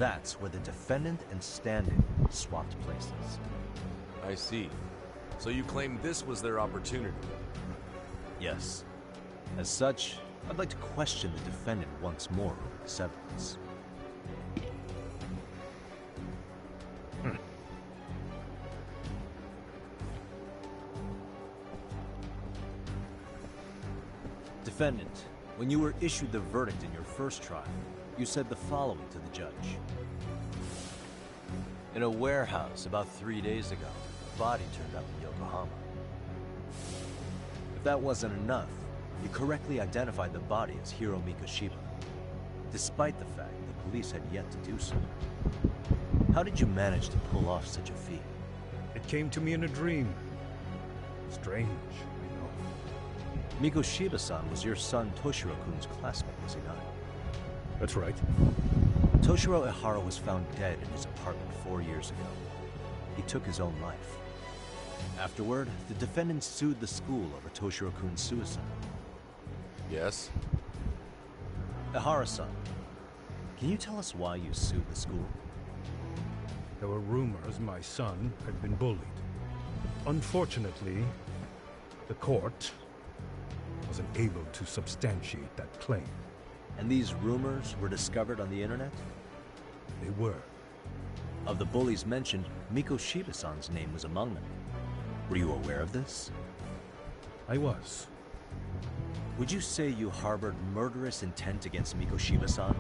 That's where the defendant and stand-in swapped places. I see. So you claim this was their opportunity? Yes. As such, I'd like to question the defendant once more over this evidence. Defendant, when you were issued the verdict in your first trial, you said the following to the judge. In a warehouse about 3 days ago, a body turned up in Yokohama. If that wasn't enough, you correctly identified the body as Hiro Mikoshiba, despite the fact the police had yet to do so. How did you manage to pull off such a feat? It came to me in a dream. Strange, you know. Mikoshiba-san was your son Toshiro-kun's classmate, was he not? That's right. Toshiro Ehara was found dead in his apartment 4 years ago. He took his own life. Afterward, the defendant sued the school over Toshiro-kun's suicide. Yes? Ehara-san, can you tell us why you sued the school? There were rumors my son had been bullied. Unfortunately, the court wasn't able to substantiate that claim. And these rumors were discovered on the internet? They were. Of the bullies mentioned, Mikoshiba-san's name was among them. Were you aware of this? I was. Would you say you harbored murderous intent against Mikoshiba-san?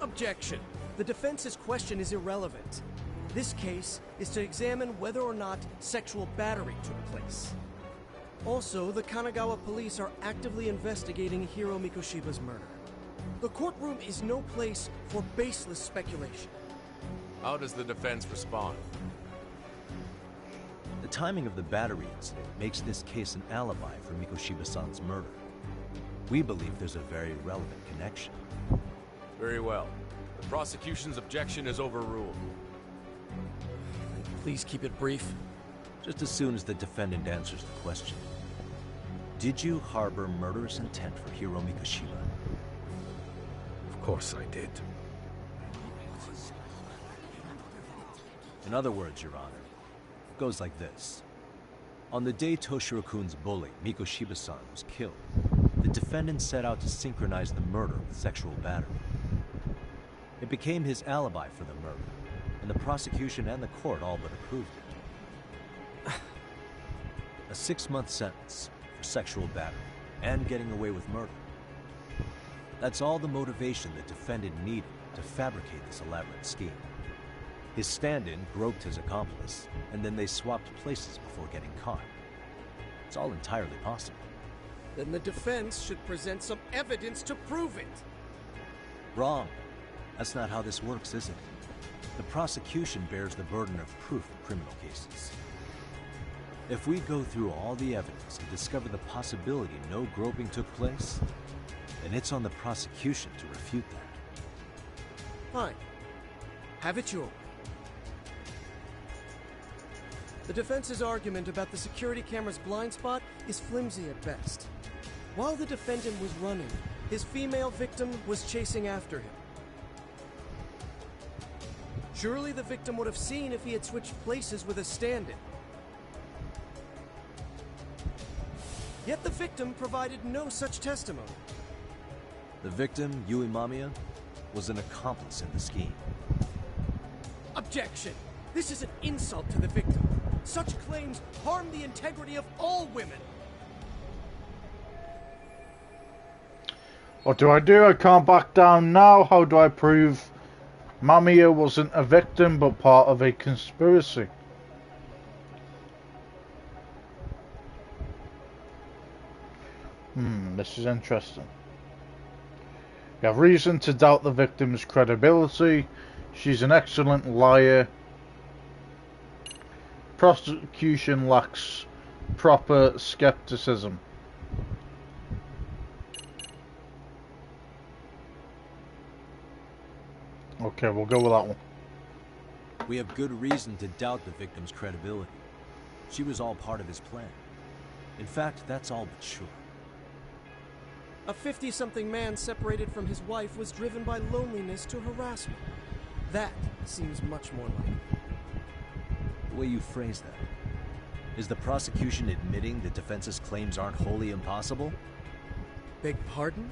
Objection. The defense's question is irrelevant. This case is to examine whether or not sexual battery took place. Also, the Kanagawa police are actively investigating Hiro Mikoshiba's murder. The courtroom is no place for baseless speculation. How does the defense respond? The timing of the battery incident makes this case an alibi for Mikoshiba-san's murder. We believe there's a very relevant connection. Very well. The prosecution's objection is overruled. Please keep it brief. Just as soon as the defendant answers the question. Did you harbor murderous intent for Hiro Mikoshiba? Of course I did. In other words, Your Honor, it goes like this. On the day Toshiro-kun's bully, Mikoshiba-san, was killed, the defendant set out to synchronize the murder with sexual battery. It became his alibi for the murder, and the prosecution and the court all but approved it. A 6-month sentence for sexual battery and getting away with murder. That's all the motivation the defendant needed to fabricate this elaborate scheme. His stand-in groped his accomplice, and then they swapped places before getting caught. It's all entirely possible. Then the defense should present some evidence to prove it. Wrong. That's not how this works, is it? The prosecution bears the burden of proof in criminal cases. If we go through all the evidence and discover the possibility no groping took place, then it's on the prosecution to refute that. Fine. Have it your way. The defense's argument about the security camera's blind spot is flimsy at best. While the defendant was running, his female victim was chasing after him. Surely the victim would have seen if he had switched places with a stand-in. Yet the victim provided no such testimony. The victim, Yui Mamiya, was an accomplice in the scheme. Objection! This is an insult to the victim. Such claims harm the integrity of all women. What do? I can't back down now. How do I prove Mamiya wasn't a victim but part of a conspiracy? This is interesting. You have reason to doubt the victim's credibility. She's an excellent liar. Prosecution lacks proper skepticism. Okay, we'll go with that one. We have good reason to doubt the victim's credibility. She was all part of his plan. In fact, that's all but sure. A 50-something man separated from his wife was driven by loneliness to harassment. That seems much more likely. The way you phrase that. Is the prosecution admitting the defense's claims aren't wholly impossible? Beg pardon?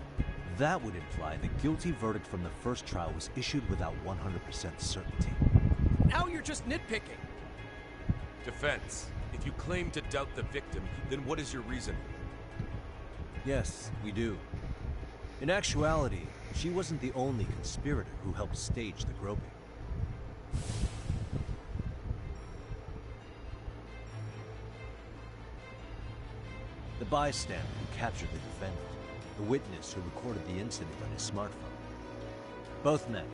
That would imply the guilty verdict from the first trial was issued without 100% certainty. Now you're just nitpicking. Defense, if you claim to doubt the victim, then what is your reasoning? Yes, we do. In actuality, she wasn't the only conspirator who helped stage the groping. The bystander who captured the defendant, the witness who recorded the incident on his smartphone. Both men,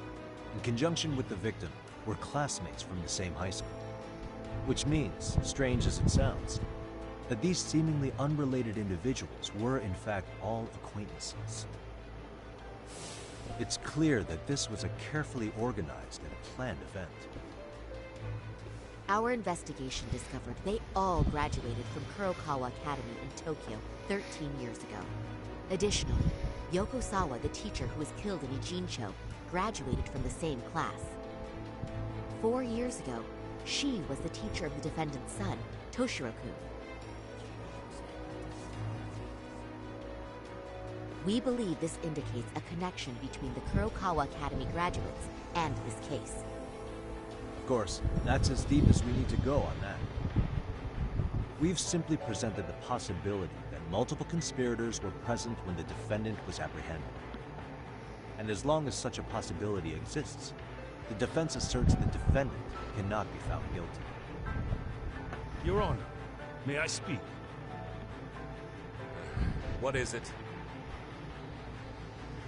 in conjunction with the victim, were classmates from the same high school. Which means, strange as it sounds, that these seemingly unrelated individuals were in fact all acquaintances. It's clear that this was a carefully organized and planned event. Our investigation discovered they all graduated from Kurokawa Academy in Tokyo 13 years ago. Additionally, Yoko Sawa, the teacher who was killed in Ijincho, graduated from the same class. 4 years ago, she was the teacher of the defendant's son, Toshiro-kun. We believe this indicates a connection between the Kurokawa Academy graduates and this case. Of course, that's as deep as we need to go on that. We've simply presented the possibility that multiple conspirators were present when the defendant was apprehended. And as long as such a possibility exists, the defense asserts the defendant cannot be found guilty. Your Honor, may I speak? What is it?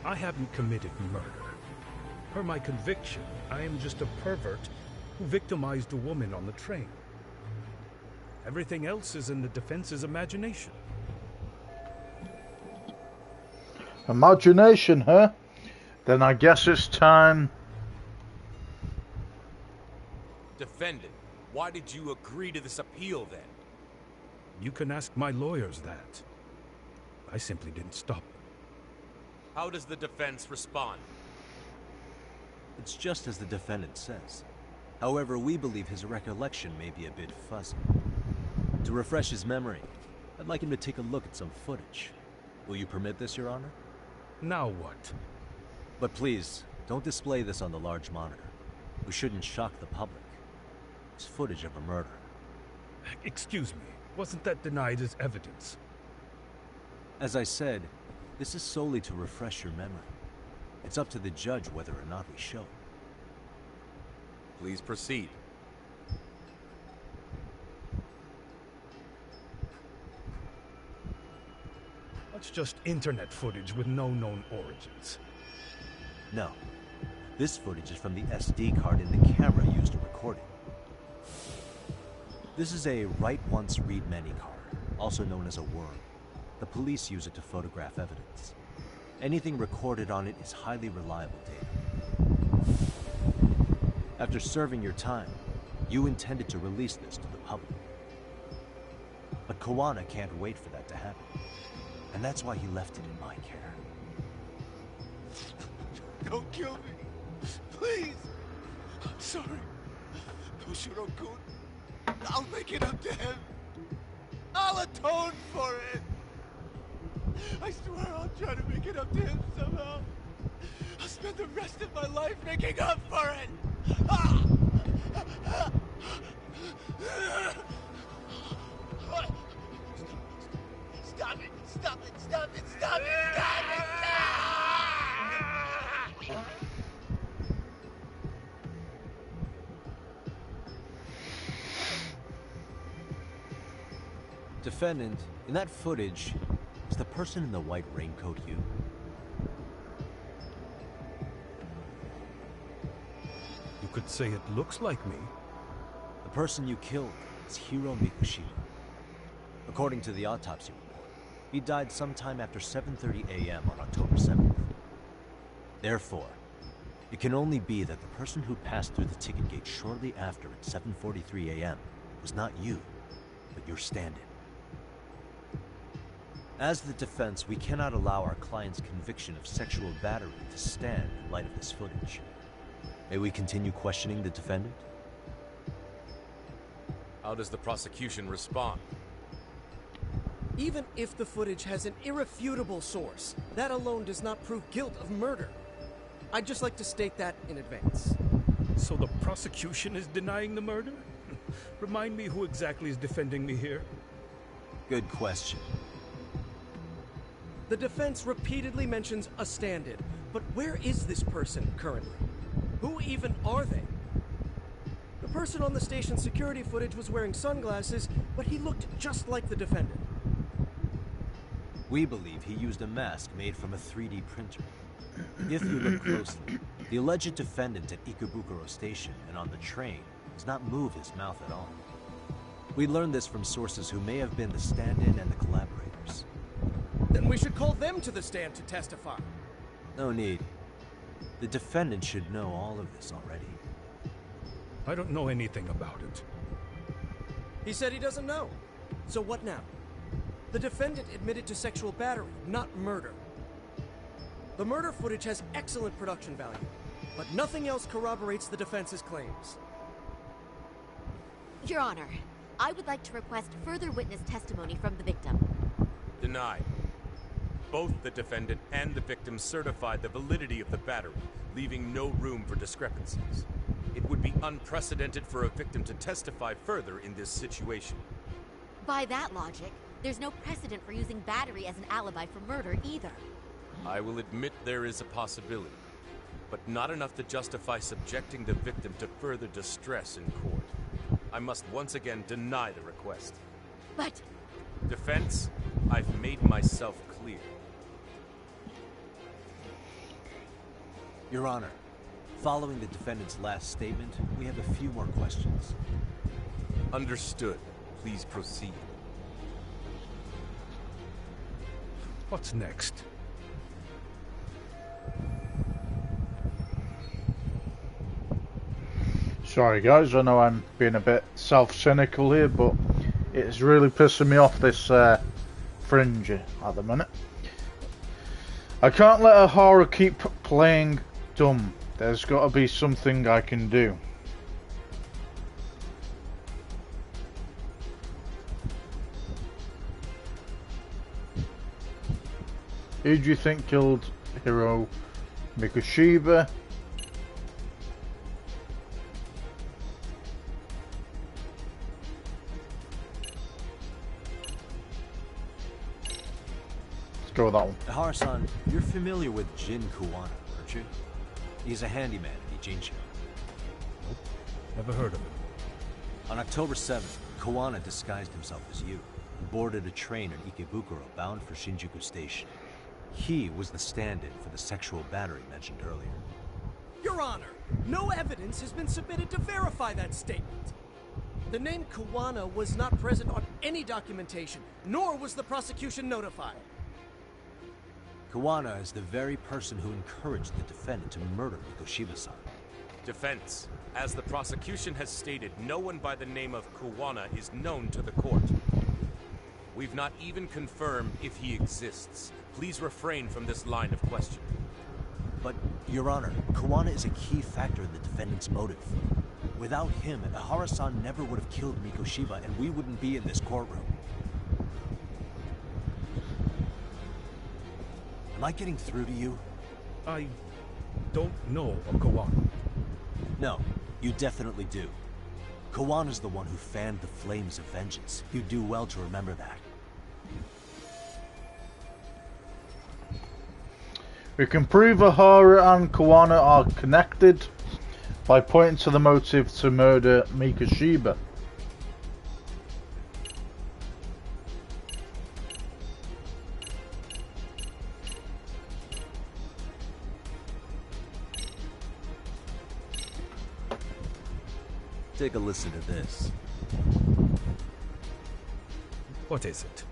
I haven't committed murder. Per my conviction, I am just a pervert who victimized a woman on the train. Everything else is in the defense's imagination. Imagination, huh? Then I guess it's time. Defendant, why did you agree to this appeal then? You can ask my lawyers that. I simply didn't stop them. How does the defense respond? It's just as the defendant says. However, we believe his recollection may be a bit fuzzy. To refresh his memory, I'd like him to take a look at some footage. Will you permit this, Your Honor? Now what? But please, don't display this on the large monitor. We shouldn't shock the public. It's footage of a murder. Excuse me, wasn't that denied as evidence? As I said, this is solely to refresh your memory. It's up to the judge whether or not we show it. Please proceed. That's just internet footage with no known origins. No. This footage is from the SD card in the camera used to record it. This is a write once, read many card, also known as a worm. The police use it to photograph evidence. Anything recorded on it is highly reliable data. After serving your time, you intended to release this to the public. But Kawana can't wait for that to happen. And that's why he left it in my care. Don't kill me. Please. I'm sorry. Toshiro-kun. I'll make it up to him. I'll atone for it. I swear I'll try to make it up to him somehow. I'll spend the rest of my life making up for it. Stop it! Stop it! Stop it! Stop it! Stop it! Defendant, in that footage, is the person in the white raincoat you? You could say it looks like me. The person you killed is Hiro Mikushima. According to the autopsy report, he died sometime after 7:30 a.m. on October 7th. Therefore, it can only be that the person who passed through the ticket gate shortly after at 7:43 a.m. was not you, but your stand-in. As the defense, we cannot allow our client's conviction of sexual battery to stand in light of this footage. May we continue questioning the defendant? How does the prosecution respond? Even if the footage has an irrefutable source, that alone does not prove guilt of murder. I'd just like to state that in advance. So the prosecution is denying the murder? Remind me who exactly is defending me here? Good question. The defense repeatedly mentions a stand-in, but where is this person currently? Who even are they? The person on the station security footage was wearing sunglasses, but he looked just like the defendant. We believe he used a mask made from a 3D printer. If you look closely, the alleged defendant at Ikebukuro Station and on the train does not move his mouth at all. We learned this from sources who may have been the stand-in and the collaborators. Then we should call them to the stand to testify. No need. The defendant should know all of this already. I don't know anything about it. He said he doesn't know. So what now? The defendant admitted to sexual battery, not murder. The murder footage has excellent production value, but nothing else corroborates the defense's claims. Your Honor, I would like to request further witness testimony from the victim. Denied. Both the defendant and the victim certified the validity of the battery, leaving no room for discrepancies. It would be unprecedented for a victim to testify further in this situation. By that logic, there's no precedent for using battery as an alibi for murder either. I will admit there is a possibility, but not enough to justify subjecting the victim to further distress in court. I must once again deny the request. But... Defense, I've made myself clear. Your Honor, following the defendant's last statement, we have a few more questions. Understood. Please proceed. What's next? Sorry guys, I know I'm being a bit self-cynical here, but it's really pissing me off, this fringe at the minute. I can't let a horror keep playing dumb. There's got to be something I can do. Who do you think killed Hiro Mikoshiba? Let's go with that one. Harasan, you're familiar with Jin Kuwana, aren't you? He's a handyman in Ijincho. Nope. Never heard of him. On October 7th, Kuwana disguised himself as you and boarded a train in Ikebukuro bound for Shinjuku Station. He was the stand-in for the sexual battery mentioned earlier. Your Honor, no evidence has been submitted to verify that statement. The name Kuwana was not present on any documentation, nor was the prosecution notified. Kuwana is the very person who encouraged the defendant to murder Mikoshiba-san. Defense, as the prosecution has stated, no one by the name of Kuwana is known to the court. We've not even confirmed if he exists. Please refrain from this line of question. But, Your Honor, Kuwana is a key factor in the defendant's motive. Without him, Harasan never would have killed Mikoshiba, and we wouldn't be in this courtroom. Am I getting through to you? I don't know a Kawana. No, you definitely do. Kawana's the one who fanned the flames of vengeance. You do well to remember that. We can prove Ahara and Kuwana are connected by pointing to the motive to murder Mikoshiba. Take a listen to this. What is it?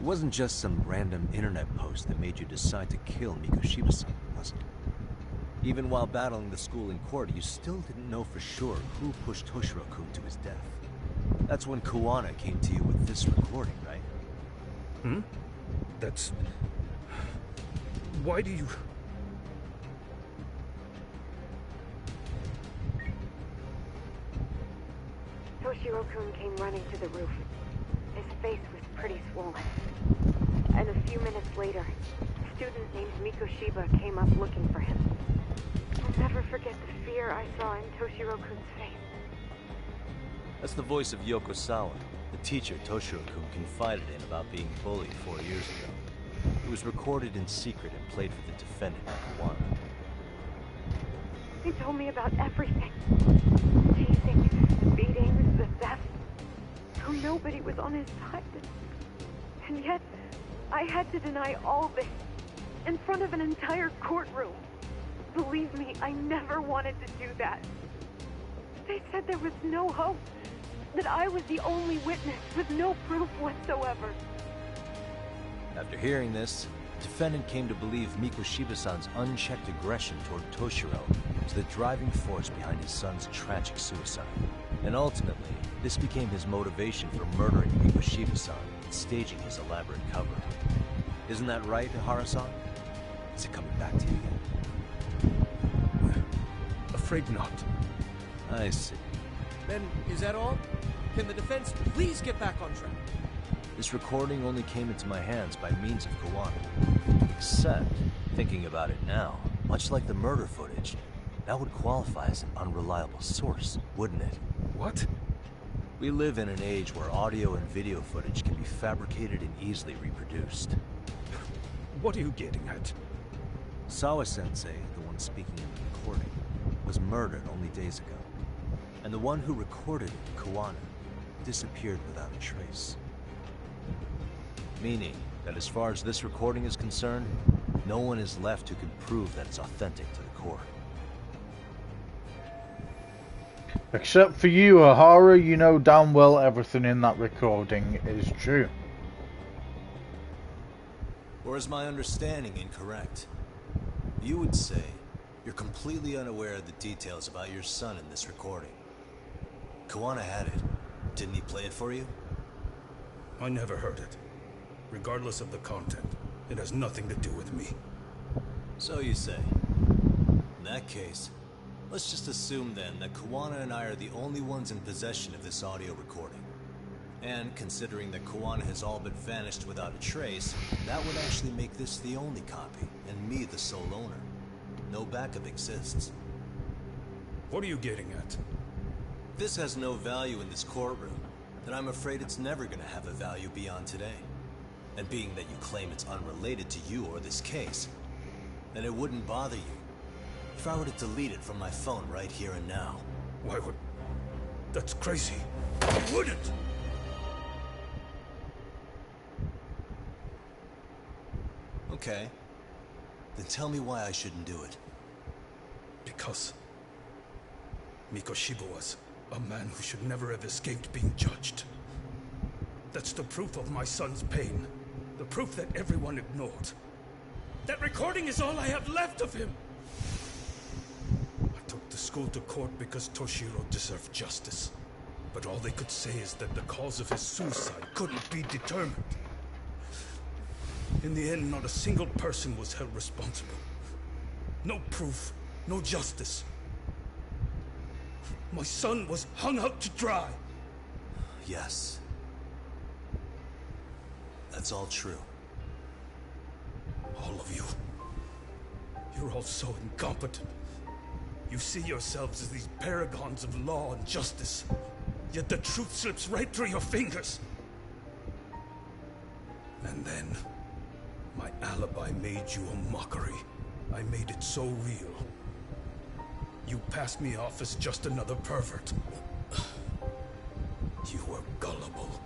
It wasn't just some random internet post that made you decide to kill Mikoshiba-san, was it? Even while battling the school in court, you still didn't know for sure who pushed Toshiro-kun to his death. That's when Kuwana came to you with this recording, right? Hmm? That's... Why do you... Toshiro-kun came running to the roof. His face was pretty swollen. And a few minutes later, a student named Mikoshiba came up looking for him. I'll never forget the fear I saw in Toshiro-kun's face. That's the voice of Yokosawa, the teacher Toshiro-kun confided in about being bullied 4 years ago. It was recorded in secret and played for the defendant, Kawana. He told me about everything. The teasing, the beatings, the theft. How nobody was on his side. And yet, I had to deny all this in front of an entire courtroom. Believe me, I never wanted to do that. They said there was no hope, that I was the only witness with no proof whatsoever. After hearing this, the defendant came to believe Mikoshiba-san's unchecked aggression toward Toshiro was the driving force behind his son's tragic suicide. And ultimately, this became his motivation for murdering Mikoshiba-san and staging his elaborate cover-up. Isn't that right, Ihara-san? Is it coming back to you yet? Afraid not. I see. Then, is that all? Can the defense please get back on track? This recording only came into my hands by means of Kawana. Except, thinking about it now, much like the murder footage, that would qualify as an unreliable source, wouldn't it? What? We live in an age where audio and video footage can be fabricated and easily reproduced. What are you getting at? Sawa-sensei, the one speaking in the recording, was murdered only days ago. And the one who recorded it, Kawana, disappeared without a trace. Meaning that as far as this recording is concerned, no one is left who can prove that it's authentic to the court. Except for you, Ihara, you know damn well everything in that recording is true. Or is my understanding incorrect? You would say you're completely unaware of the details about your son in this recording. Kawana had it. Didn't he play it for you? I never heard it. Regardless of the content, it has nothing to do with me. So you say. In that case, let's just assume then that Kawana and I are the only ones in possession of this audio recording. And considering that Kawana has all but vanished without a trace, that would actually make this the only copy, and me the sole owner. No backup exists. What are you getting at? This has no value in this courtroom, then I'm afraid it's never gonna have a value beyond today. And being that you claim it's unrelated to you or this case, then it wouldn't bother you if I were to delete it from my phone right here and now. Why would... That's crazy. I wouldn't! Okay. Then tell me why I shouldn't do it. Because Mikoshiba was a man who should never have escaped being judged. That's the proof of my son's pain. The proof that everyone ignored. That recording is all I have left of him! I took the school to court because Toshiro deserved justice. But all they could say is that the cause of his suicide couldn't be determined. In the end, not a single person was held responsible. No proof, no justice. My son was hung out to dry. Yes. That's all true. All of you. You're all so incompetent. You see yourselves as these paragons of law and justice. Yet the truth slips right through your fingers. And then, my alibi made you a mockery. I made it so real. You passed me off as just another pervert. You were gullible.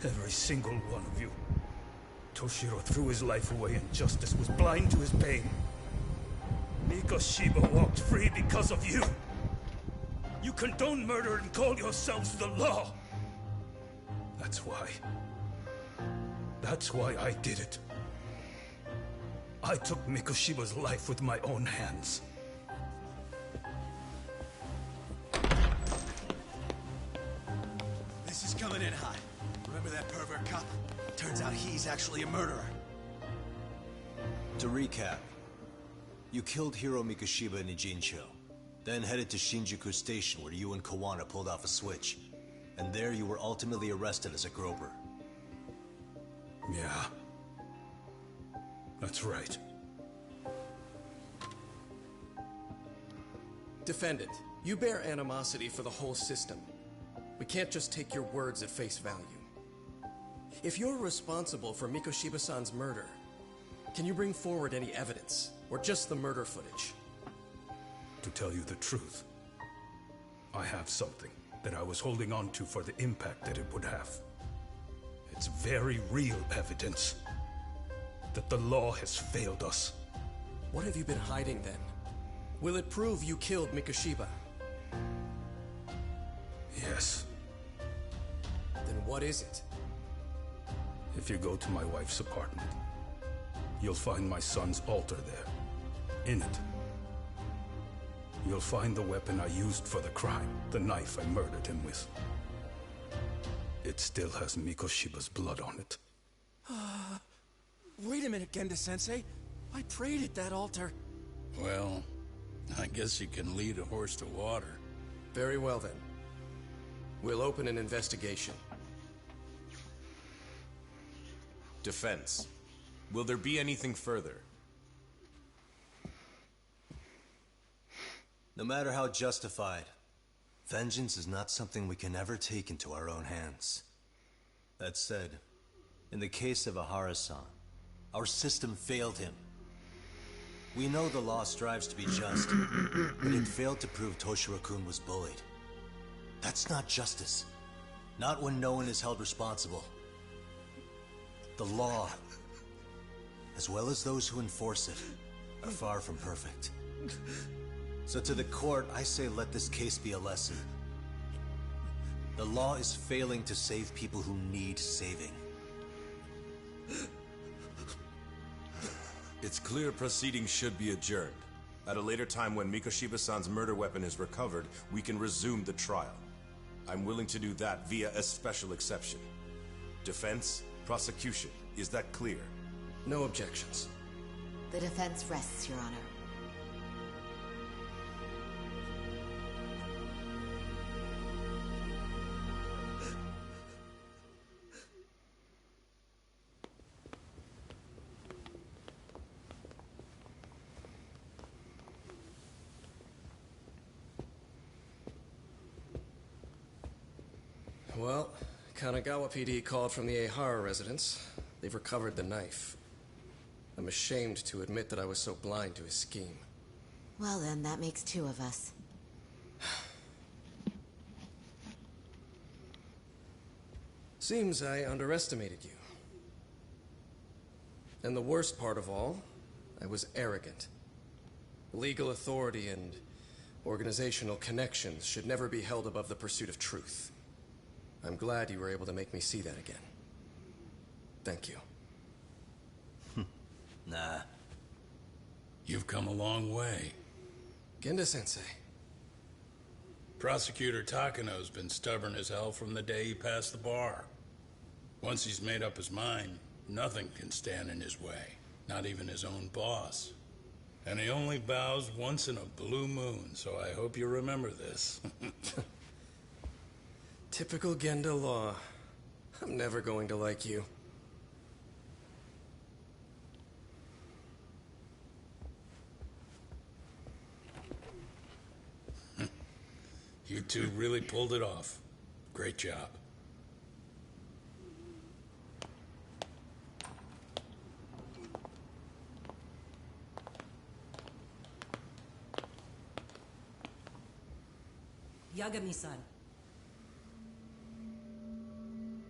Every single one of you. Toshiro threw his life away and justice was blind to his pain. Mikoshiba walked free because of you. You condone murder and call yourselves the law. That's why. That's why I did it. I took Mikoshiba's life with my own hands. This is coming in hot. Remember that pervert cop? Turns out he's actually a murderer. To recap, you killed Hiro Mikoshiba in Ijincho, then headed to Shinjuku Station where you and Kawana pulled off a switch. And there you were ultimately arrested as a groper. Yeah. That's right. Defendant, you bear animosity for the whole system. We can't just take your words at face value. If you're responsible for Mikoshiba-san's murder, can you bring forward any evidence, or just the murder footage? To tell you the truth, I have something that I was holding on to for the impact that it would have. It's very real evidence that the law has failed us. What have you been hiding then? Will it prove you killed Mikoshiba? Yes. Then what is it? If you go to my wife's apartment, you'll find my son's altar there. In it, you'll find the weapon I used for the crime, the knife I murdered him with. It still has Mikoshiba's blood on it. Wait a minute, Genda-sensei. I prayed at that altar. Well, I guess you can lead a horse to water. Very well then. We'll open an investigation. Defense. Will there be anything further? No matter how justified, vengeance is not something we can ever take into our own hands. That said, in the case of Ahara-san, our system failed him. We know the law strives to be just, but it failed to prove Toshiro-kun was bullied. That's not justice. Not when no one is held responsible. The law, as well as those who enforce it, are far from perfect. So to the court, I say let this case be a lesson. The law is failing to save people who need saving. It's clear proceedings should be adjourned. At a later time when Mikoshiba-san's murder weapon is recovered, we can resume the trial. I'm willing to do that via a special exception. Defense, prosecution, is that clear? No objections. The defense rests, Your Honor. Well, Kanagawa PD called from the Ehara residence. They've recovered the knife. I'm ashamed to admit that I was so blind to his scheme. Well then, that makes two of us. Seems I underestimated you. And the worst part of all, I was arrogant. Legal authority and organizational connections should never be held above the pursuit of truth. I'm glad you were able to make me see that again. Thank you. Nah. You've come a long way. Genda-sensei. Prosecutor Takano's been stubborn as hell from the day he passed the bar. Once he's made up his mind, nothing can stand in his way, not even his own boss. And he only bows once in a blue moon, so I hope you remember this. Typical Genda law. I'm never going to like you. You two really pulled it off. Great job. Yagami-san.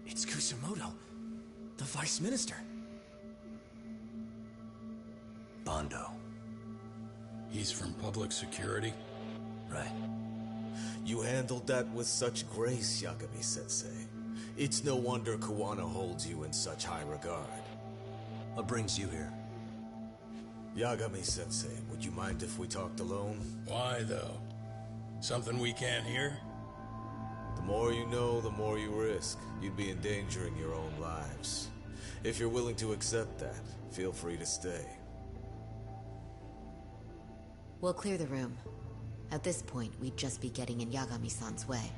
It's Kusumoto, the Vice Minister. Bondo. He's from public security? Right. You handled that with such grace, Yagami-sensei. It's no wonder Kuwana holds you in such high regard. What brings you here? Yagami-sensei, would you mind if we talked alone? Why, though? Something we can't hear? The more you know, the more you risk. You'd be endangering your own lives. If you're willing to accept that, feel free to stay. We'll clear the room. At this point, we'd just be getting in Yagami-san's way.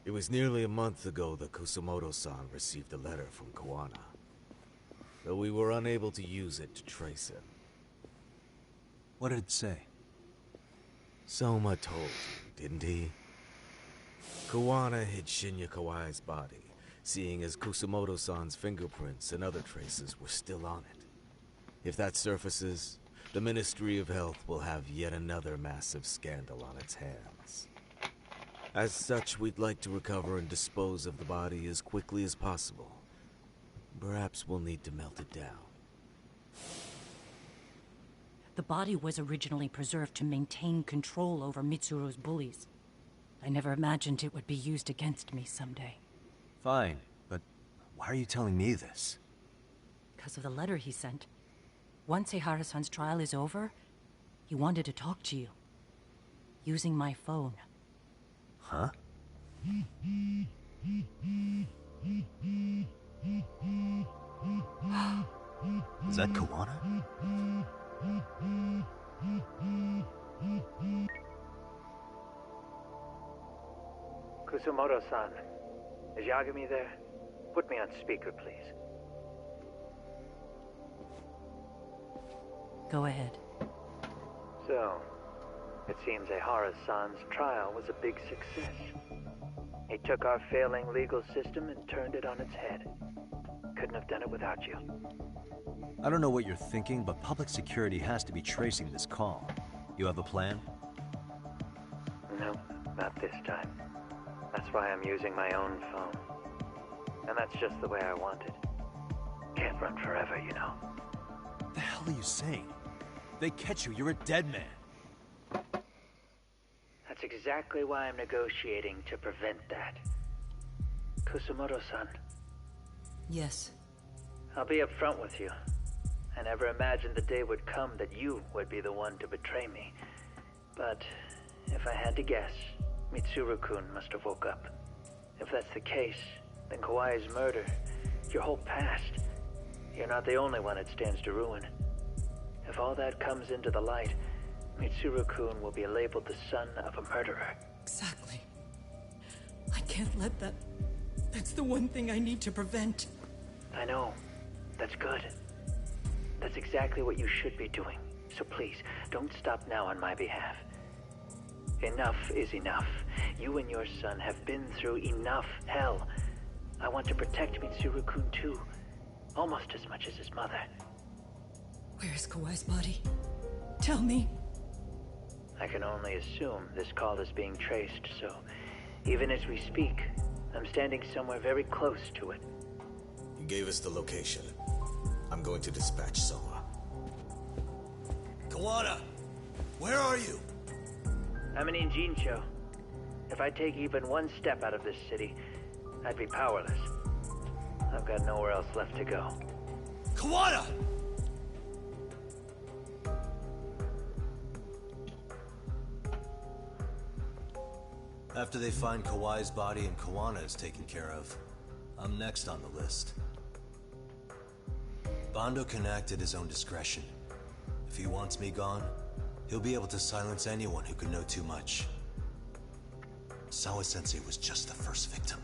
It was nearly a month ago that Kusumoto-san received a letter from Kawana. Though we were unable to use it to trace him. What did it say? Soma told you, didn't he? Kawana hid Shinya Kawai's body, seeing as Kusumoto-san's fingerprints and other traces were still on it. If that surfaces, the Ministry of Health will have yet another massive scandal on its hands. As such, we'd like to recover and dispose of the body as quickly as possible. Perhaps we'll need to melt it down. The body was originally preserved to maintain control over Mitsuru's bullies. I never imagined it would be used against me someday. Fine, but why are you telling me this? Because of the letter he sent. Once Eihara-san's trial is over, he wanted to talk to you. Using my phone. Huh? Is that Kawana? Kusumoto-san, is Yagami there? Put me on speaker, please. Go ahead. So, it seems Eihara-san's trial was a big success. He took our failing legal system and turned it on its head. Couldn't have done it without you. I don't know what you're thinking, but public security has to be tracing this call. You have a plan? No, not this time. That's why I'm using my own phone. And that's just the way I want it. Can't run forever, you know. What the hell are you saying? If they catch you, you're a dead man. That's exactly why I'm negotiating to prevent that. Kusumoto-san. Yes. I'll be upfront with you. I never imagined the day would come that you would be the one to betray me. But if I had to guess, Mitsuru-kun must have woke up. If that's the case, then Kawai's murder, your whole past, you're not the only one it stands to ruin. If all that comes into the light, Mitsuru-kun will be labeled the son of a murderer. Exactly. I can't let that... That's the one thing I need to prevent. I know. That's good. That's exactly what you should be doing. So please, don't stop now on my behalf. Enough is enough. You and your son have been through enough hell. I want to protect Mitsuru-kun too. Almost as much as his mother. Where is Kawai's body? Tell me. I can only assume this call is being traced, so even as we speak, I'm standing somewhere very close to it. You gave us the location. I'm going to dispatch Soma. Kawana, where are you? I'm in Injincho. If I take even one step out of this city, I'd be powerless. I've got nowhere else left to go. Kawana! After they find Kawai's body and Kawana is taken care of, I'm next on the list. Bando can act at his own discretion. If he wants me gone, he'll be able to silence anyone who could know too much. Sawa-sensei was just the first victim.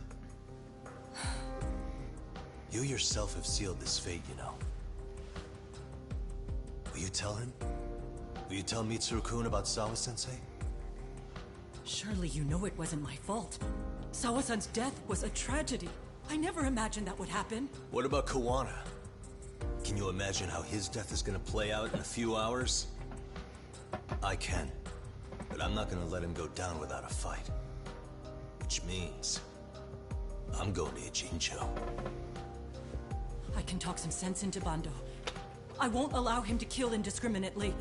You yourself have sealed this fate, you know. Will you tell him? Will you tell Mitsuru-kun about Sawa-sensei? Surely you know it wasn't my fault. Sawa-san's death was a tragedy. I never imagined that would happen. What about Kawana? Can you imagine how his death is gonna play out in a few hours? I can, but I'm not gonna let him go down without a fight. Which means, I'm going to Ijincho. I can talk some sense into Bando. I won't allow him to kill indiscriminately.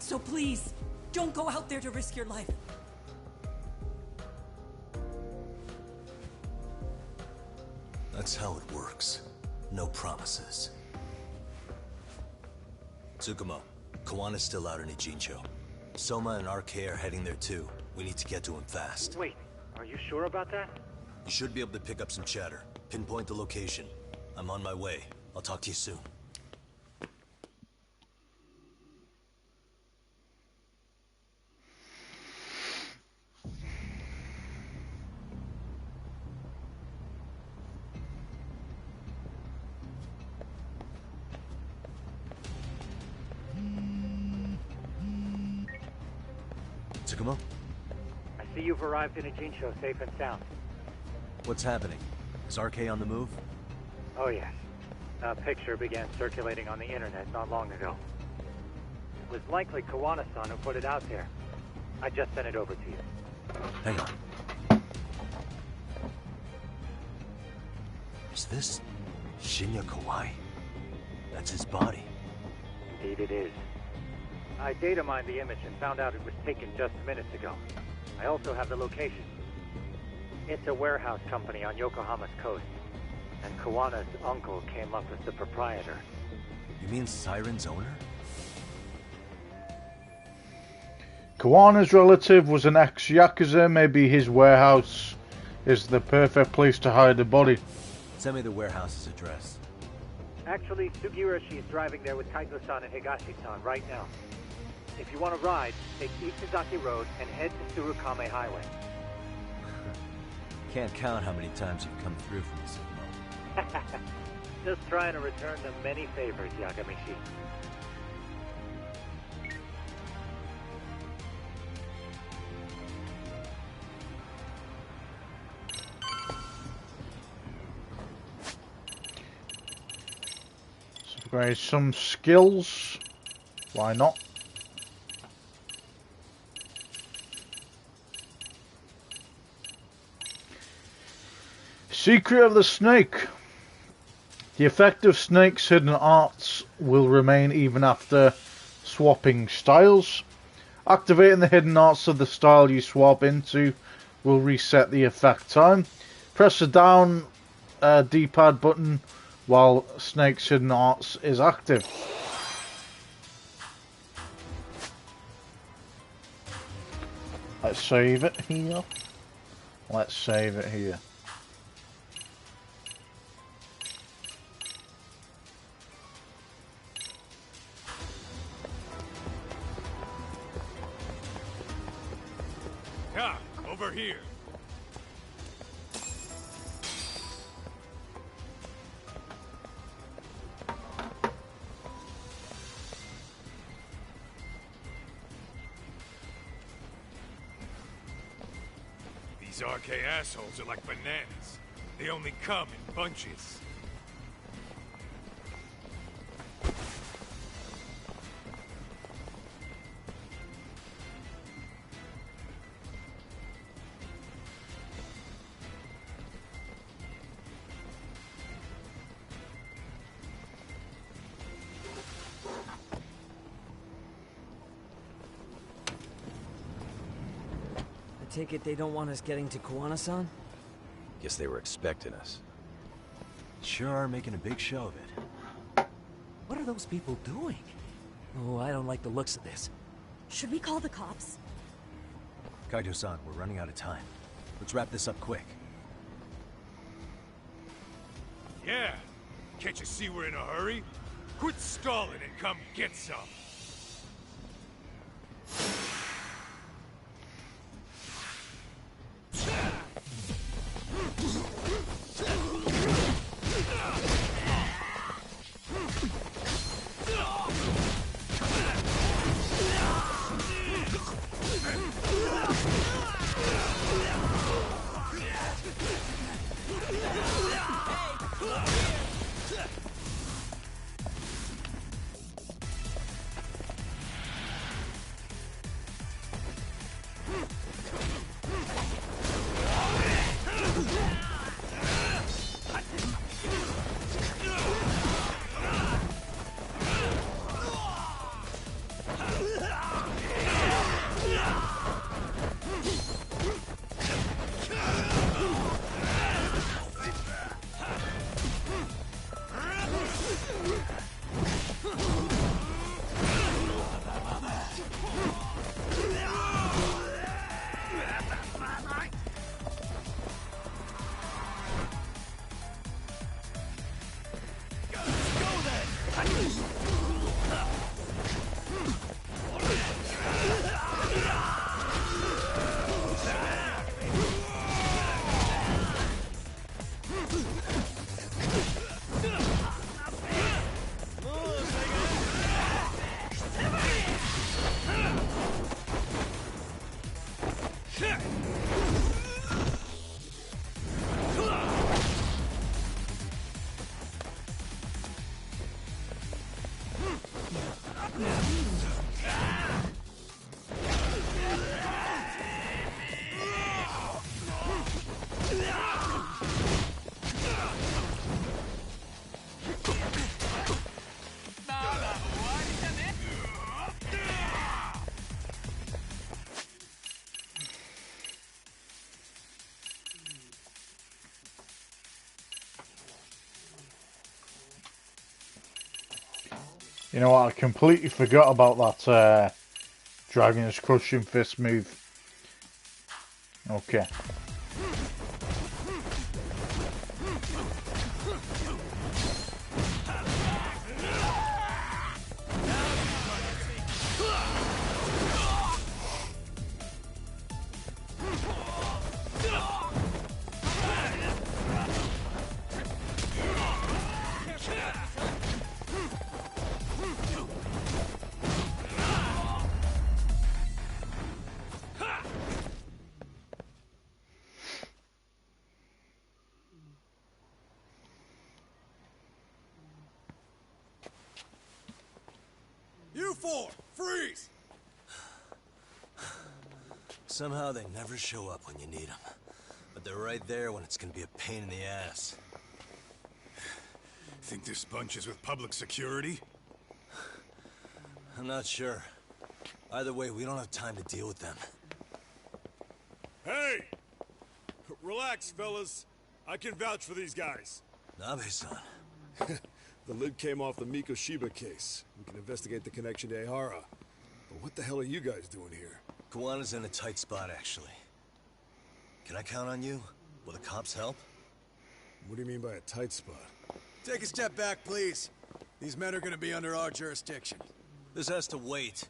So please, don't go out there to risk your life. That's how it works. No promises. Tsukumo, Kawana's still out in Ijincho. Soma and RK are heading there too. We need to get to him fast. Wait, are you sure about that? You should be able to pick up some chatter. Pinpoint the location. I'm on my way. I'll talk to you soon. Tsukumo? I see you've arrived in Ijincho safe and sound. What's happening? Is RK on the move? Oh yes. A picture began circulating on the internet not long ago. It was likely Kawana-san who put it out there. I just sent it over to you. Hang on. Is this Shinya Kawai? That's his body. Indeed it is. I data mined the image and found out it was taken just minutes ago. I also have the location. It's a warehouse company on Yokohama's coast. And Kawana's uncle came up as the proprietor. You mean Siren's owner? Kawana's relative was an ex-Yakuza. Maybe his warehouse is the perfect place to hide a body. Send me the warehouse's address. Actually, Sugiurashi is driving there with Kaito-san and Higashi-san right now. If you want to ride, take Ishizaki Road and head to Tsurukame Highway. Can't count how many times you've come through for me, Tsukumo. Just trying to return them many favors, Yagamishi. Upgrade some skills. Why not? Secret of the Snake. The effect of Snake's hidden arts will remain even after swapping styles. Activating the hidden arts of the style you swap into will reset the effect time. Press the down D-pad button while Snake's hidden arts is active. Let's save it here. Let's save it here. Ah, over here. These RK assholes are like bananas. They only come in bunches. I take it they don't want us getting to Kawana-san? Guess they were expecting us. Sure are making a big show of it. What are those people doing? Oh, I don't like the looks of this. Should we call the cops? Kaito-san, we're running out of time. Let's wrap this up quick. Yeah. Can't you see we're in a hurry? Quit stalling and come get some. You know what? I completely forgot about that Dragon's Crushing Fist move. Okay. You four, freeze! Somehow they never show up when you need them. But they're right there when it's gonna be a pain in the ass. Think this bunch is with public security? I'm not sure. Either way, we don't have time to deal with them. Hey! Relax, fellas. I can vouch for these guys. Nabe-san. The lid came off the Mikoshiba case. We can investigate the connection to Ehara. But what the hell are you guys doing here? Kawana's in a tight spot, actually. Can I count on you? Will the cops help? What do you mean by a tight spot? Take a step back, please. These men are gonna be under our jurisdiction. This has to wait.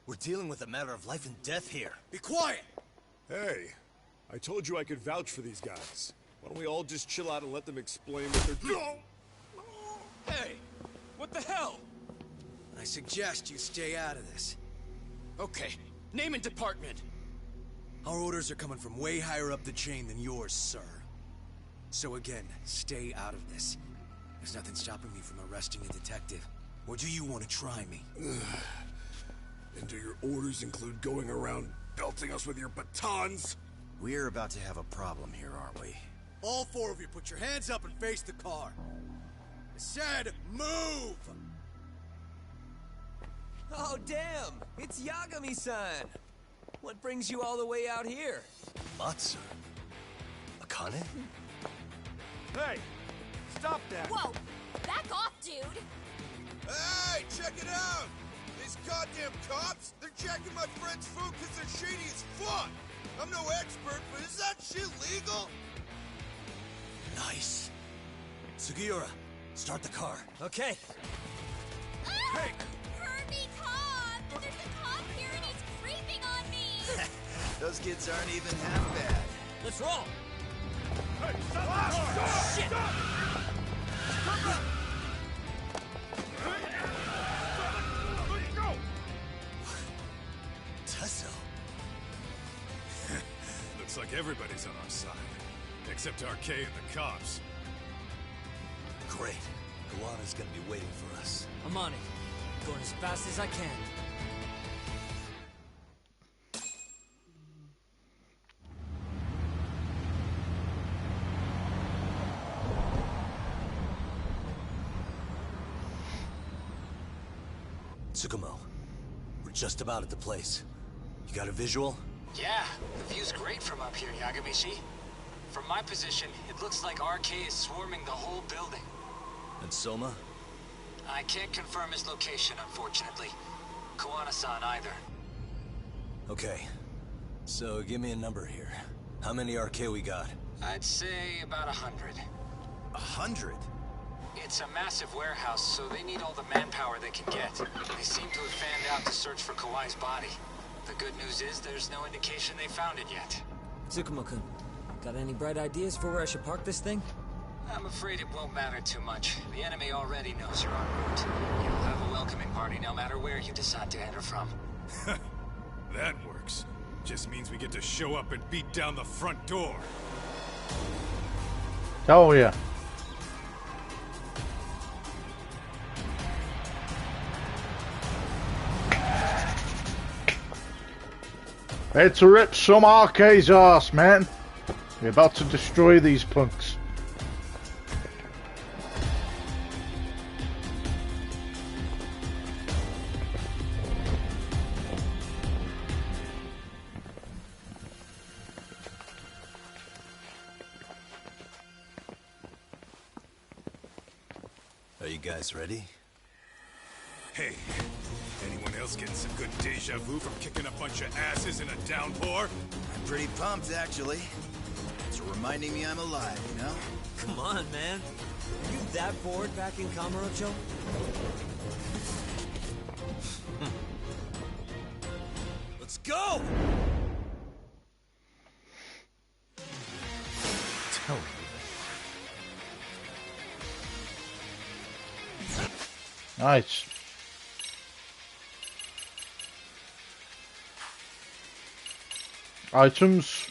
We're dealing with a matter of life and death here. Be quiet! Hey, I told you I could vouch for these guys. Why don't we all just chill out and let them explain what they're doing? Hey! What the hell? I suggest you stay out of this. Okay, name and department. Our orders are coming from way higher up the chain than yours, sir. So again, stay out of this. There's nothing stopping me from arresting a detective. Or do you want to try me? And do your orders include going around belting us with your batons? We're about to have a problem here, aren't we? All four of you, put your hands up and face the car. I said, move! Oh, damn! It's Yagami-san! What brings you all the way out here? Matsu? Akane? Hey! Stop that! Whoa! Back off, dude! Hey, check it out! These goddamn cops, they're checking my friend's food because they're shady as fuck! I'm no expert, but is that shit legal? Nice. Sugiura, start the car. Okay. Hey! Hurt me, Tom! There's a cop here and he's creeping on me! Those kids aren't even half bad. Let's roll! Hey, stop the car! Shit! Tesso. Looks like everybody's on our side. Except RK and the cops. Great. Kawana's gonna be waiting for us. I'm on it. Going as fast as I can. Tsukumo, we're just about at the place. You got a visual? Yeah, the view's great from up here, Yagamishi. From my position, it looks like RK is swarming the whole building. And Soma? I can't confirm his location, unfortunately. Kawana-san either. Okay. So give me a number here. How many RK we got? I'd say about 100. 100? It's a massive warehouse, so they need all the manpower they can get. They seem to have fanned out to search for Kawai's body. The good news is there's no indication they found it yet. Tsukumo-kun, got any bright ideas for where I should park this thing? I'm afraid it won't matter too much. The enemy already knows you're en route. You'll have a welcoming party no matter where you decide to enter from. That works. Just means we get to show up and beat down the front door. Oh yeah. It's to rip some RK's arse, man. We're about to destroy these punks. Are you guys ready? Hey, anyone else getting some good deja vu from kicking a bunch of asses in a downpour? I'm pretty pumped, actually. It's reminding me I'm alive, you know? Come on, man. Are you that bored back in Kamurocho? Let's go! Tell me. Nice. Items.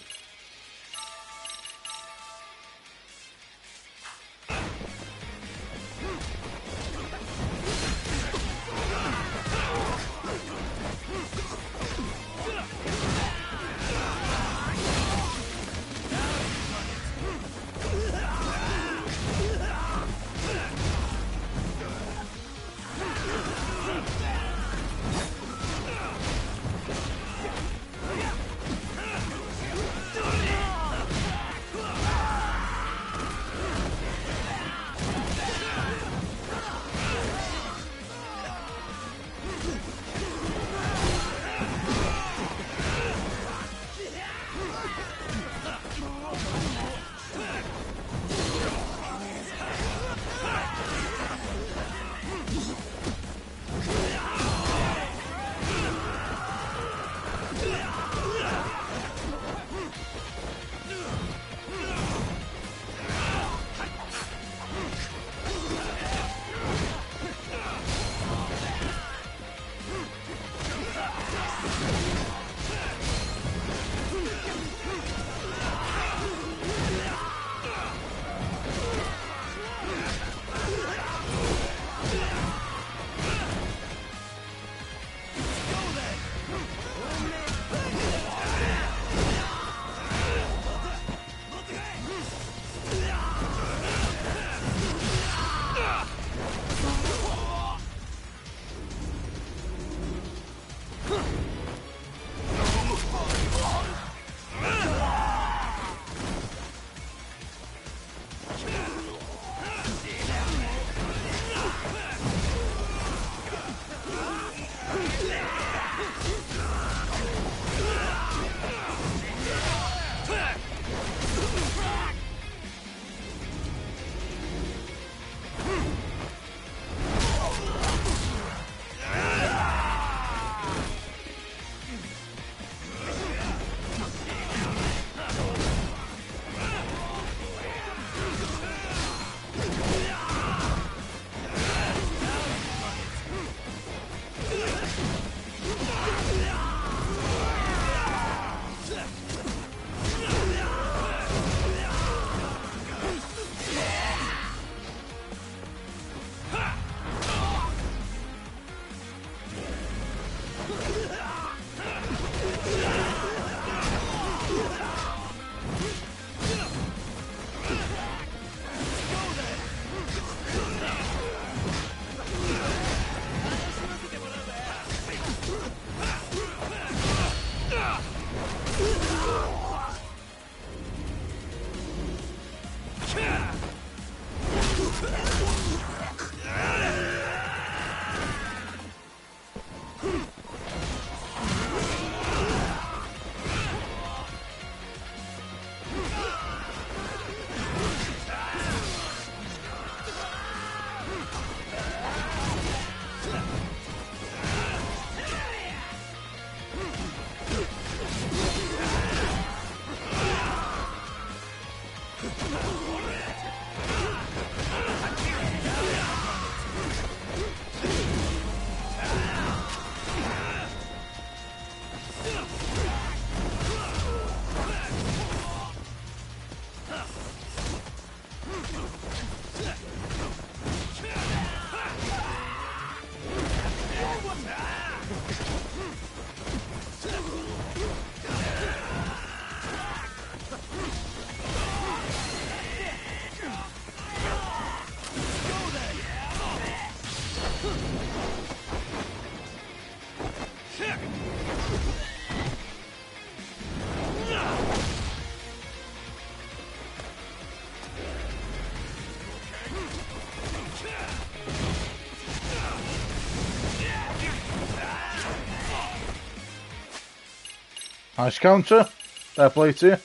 Nice counter. Fair play to you.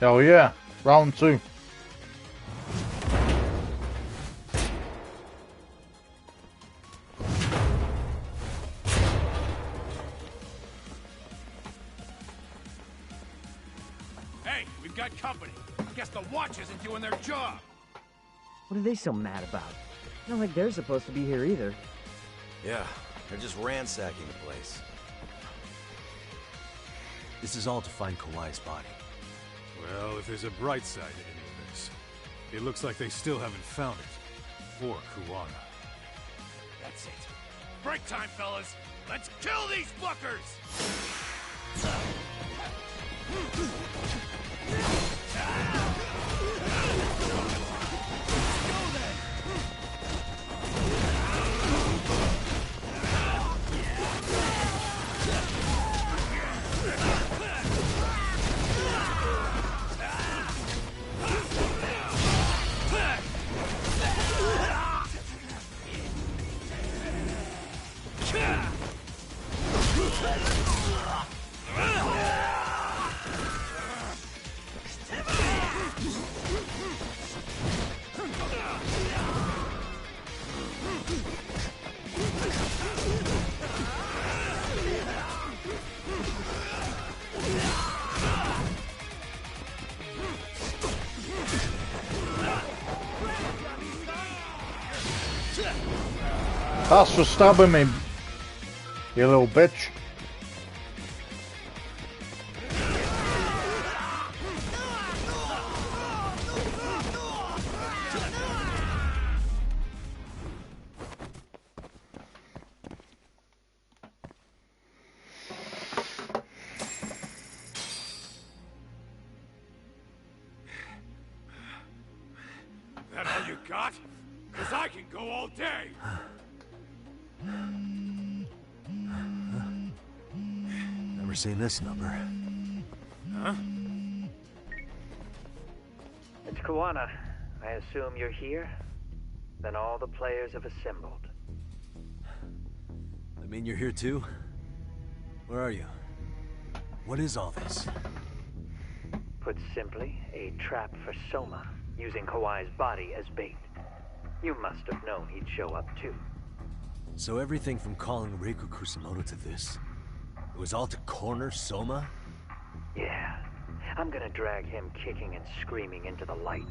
Hell yeah. Round 2. Hey, we've got company. Guess the watch isn't doing their job. What are they so mad about? Not like they're supposed to be here either. Yeah, they're just ransacking the place. This is all to find Kawai's body. Well, if there's a bright side to any of this, it looks like they still haven't found it. Or Kuwana. That's it. Break time, fellas. Let's kill these fuckers! That's for stabbing me, you little bitch. That all you got? 'Cause I can go all day! Never seen this number. Huh? It's Kuwana. I assume you're here? Then all the players have assembled. I mean, you're here too? Where are you? What is all this? Put simply, a trap for Soma, using Kawai's body as bait. You must have known he'd show up too. So everything from calling Reiko Kusumoto to this, it was all to corner Soma? Yeah. I'm gonna drag him kicking and screaming into the light.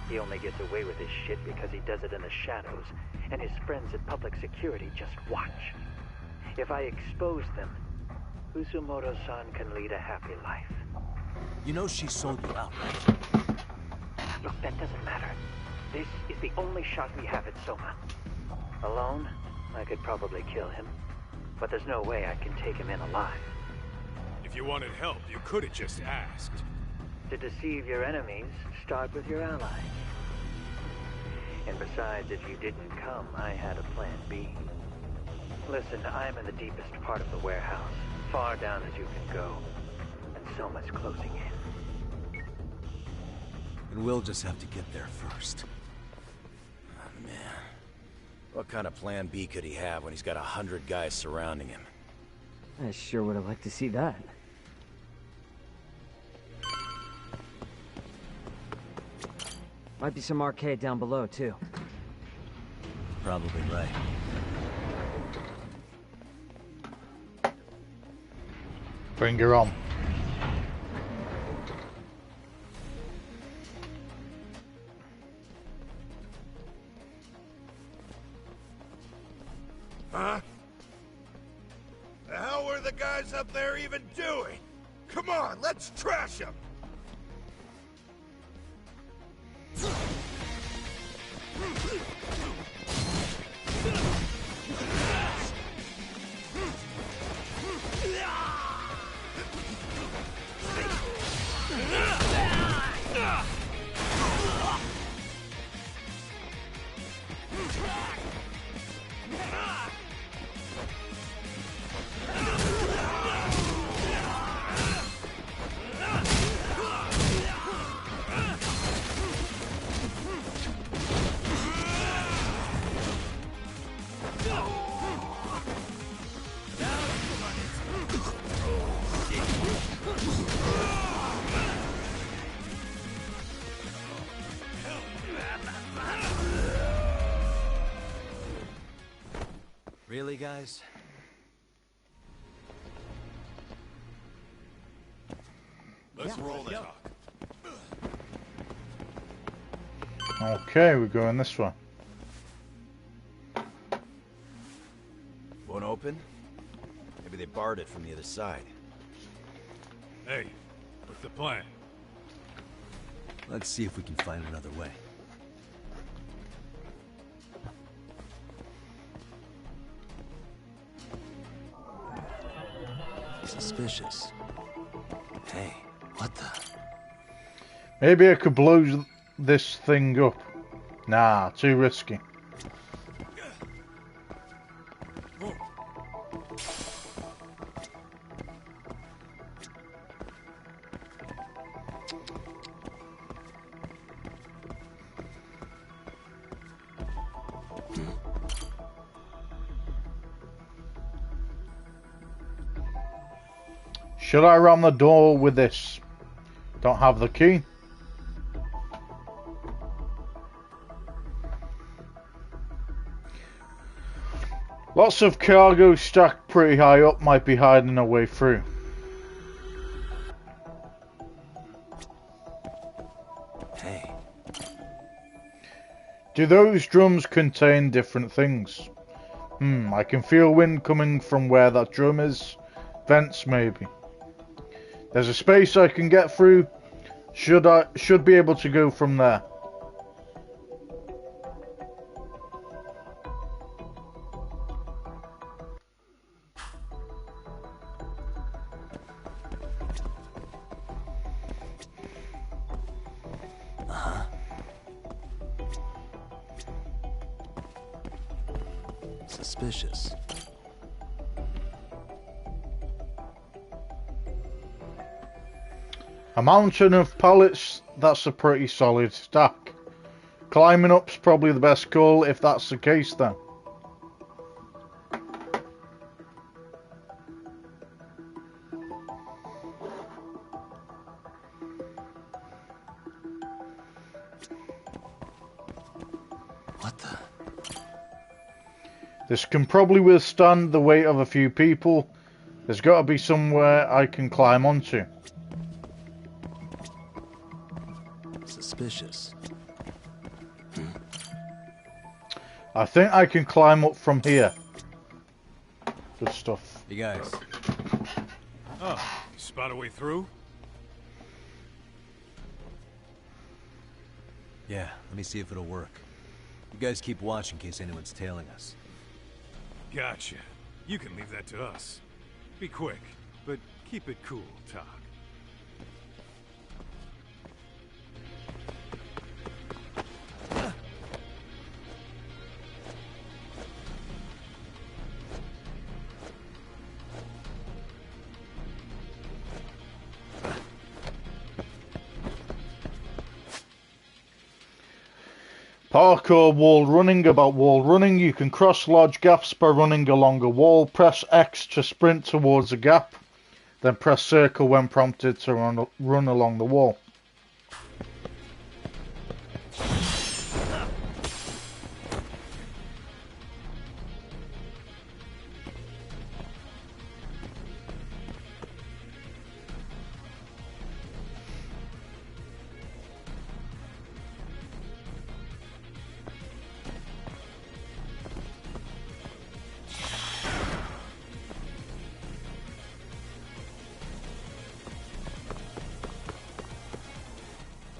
He only gets away with his shit because he does it in the shadows, and his friends at public security just watch. If I expose them, Kusumoto-san can lead a happy life. You know she sold you out, right? Look, that doesn't matter. This is the only shot we have at Soma. Alone, I could probably kill him, but there's no way I can take him in alive. If you wanted help, you could have just asked. To deceive your enemies, start with your allies. And besides, if you didn't come, I had a plan B. Listen, I'm in the deepest part of the warehouse, far down as you can go, and Soma's closing in. And we'll just have to get there first. Oh, man. What kind of plan B could he have when he's got 100 guys surrounding him? I sure would have liked to see that. Might be some arcade down below, too. Probably right. Bring her on. Huh? The hell were the guys up there even doing? Come on, let's trash them! Really, guys? Let's roll the talk. Okay, we're going this way. Won't open? Maybe they barred it from the other side. Hey, what's the plan? Let's see if we can find another way. Suspicious. Hey, what the? Maybe I could blow this thing up. Nah, too risky. Should I ram the door with this? Don't have the key. Lots of cargo stacked pretty high up might be hiding a way through. Hey. Do those drums contain different things? I can feel wind coming from where that drum is. Vents maybe. There's a space I can get through. Should be able to go from there. Suspicious. A mountain of pallets, that's a pretty solid stack. Climbing up's probably the best call if that's the case then. What the? This can probably withstand the weight of a few people. There's got to be somewhere I can climb onto. Suspicious. I think I can climb up from here. Good stuff. You guys. Oh, you spot a way through? Yeah, let me see if it'll work. You guys keep watch in case anyone's tailing us. Gotcha. You can leave that to us. Be quick, but keep it cool, Talk. Parkour wall running. About wall running, you can cross large gaps by running along a wall. Press X to sprint towards a gap, then press circle when prompted to run along the wall.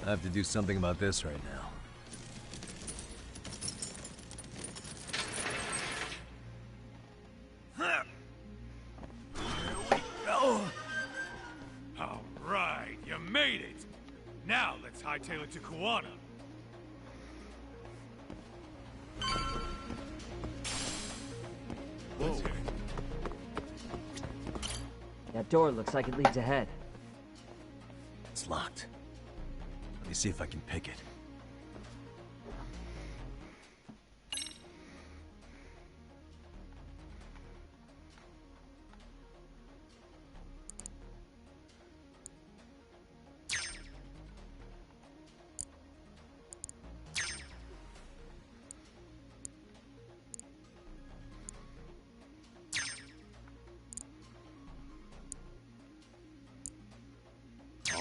I have to do something about this right now. All right, you made it. Now let's hightail it to Kuwana. Whoa. That door looks like it leads ahead. It's locked. Let me see if I can pick it.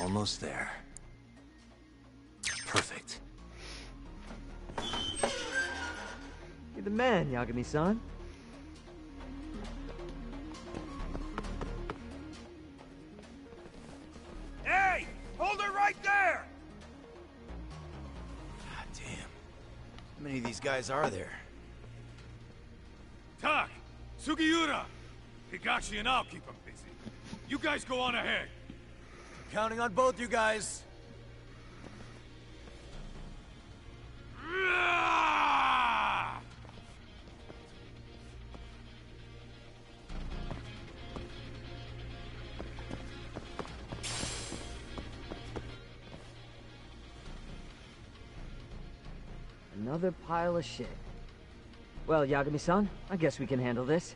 Almost there. Perfect. You're the man, Yagami-san. Hey! Hold her right there! God damn. How many of these guys are there? Tak! Sugiura! Higashi and I'll keep them busy. You guys go on ahead. Counting on both you guys. Another pile of shit. Well, Yagami-san, I guess we can handle this.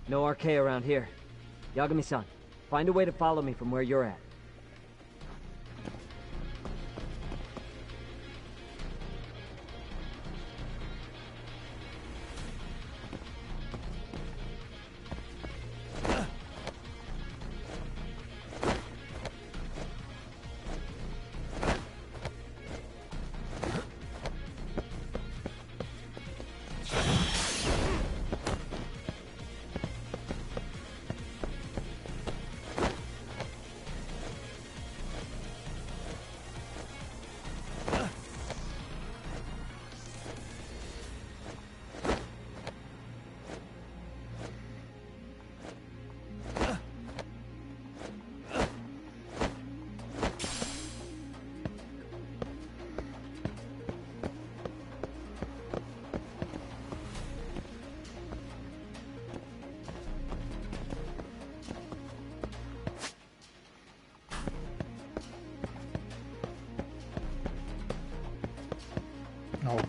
No RK around here. Yagami-san, find a way to follow me from where you're at.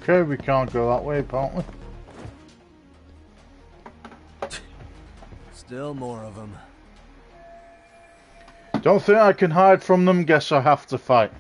Okay, we can't go that way, apparently. Still more of them. Don't think I can hide from them, guess I have to fight.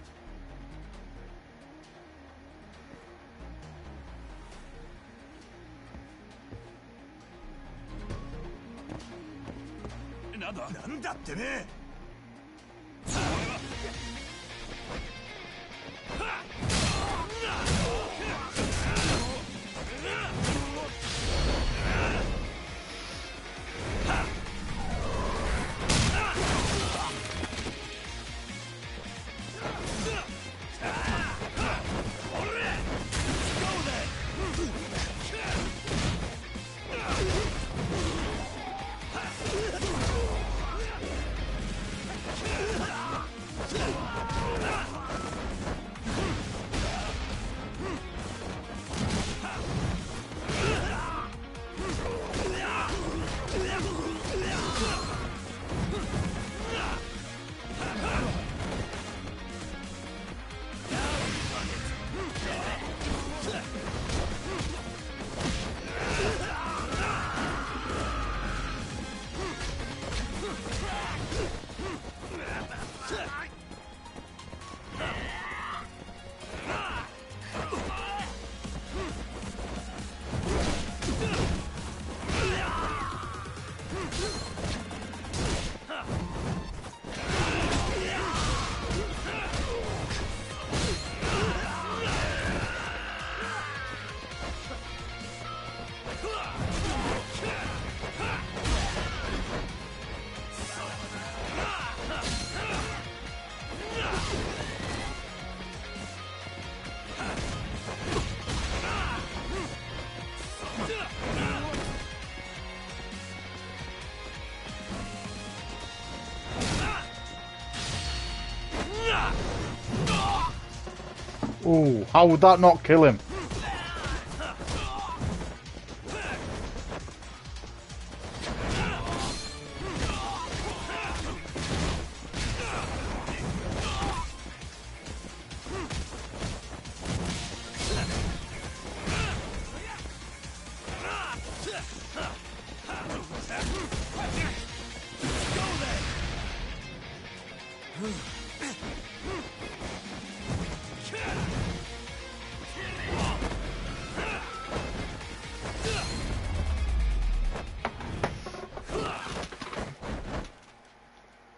Ooh, how would that not kill him?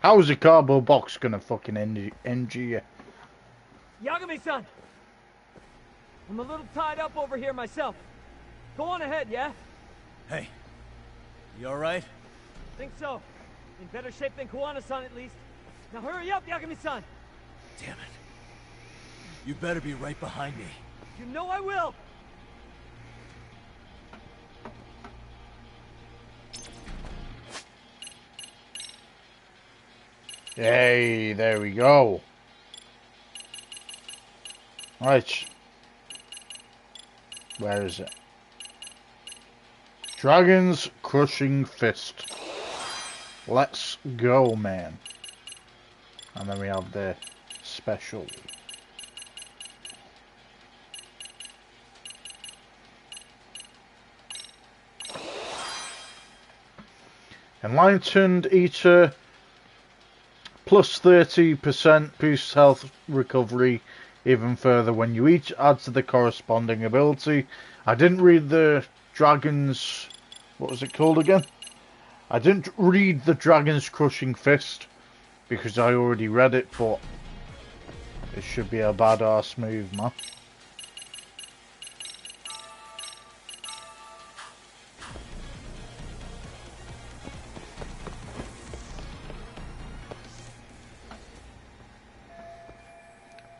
How is a cardboard box gonna fucking injure you? Yagami-san! I'm a little tied up over here myself. Go on ahead, yeah? Hey, you alright? Think so. In better shape than Kuwana-san at least. Now hurry up, Yagami-san! Damn it. You better be right behind me. You know I will! Hey, there we go. Right. Where is it? Dragon's Crushing Fist. Let's go, man. And then we have the special. Enlightened Eater. Plus 30% boosts health recovery even further when you eat. Add to the corresponding ability. I didn't read the Dragon's... What was it called again? I didn't read the Dragon's Crushing Fist because I already read it, but it should be a badass move, man.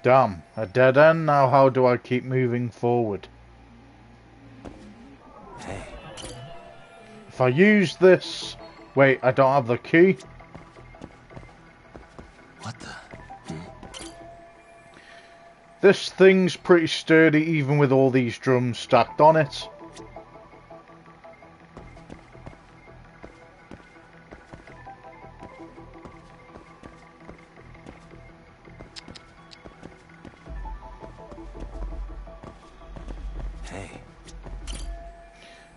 Damn, a dead end. Now how do I keep moving forward? Hey. If I use this... Wait, I don't have the key. What the? This thing's pretty sturdy even with all these drums stacked on it.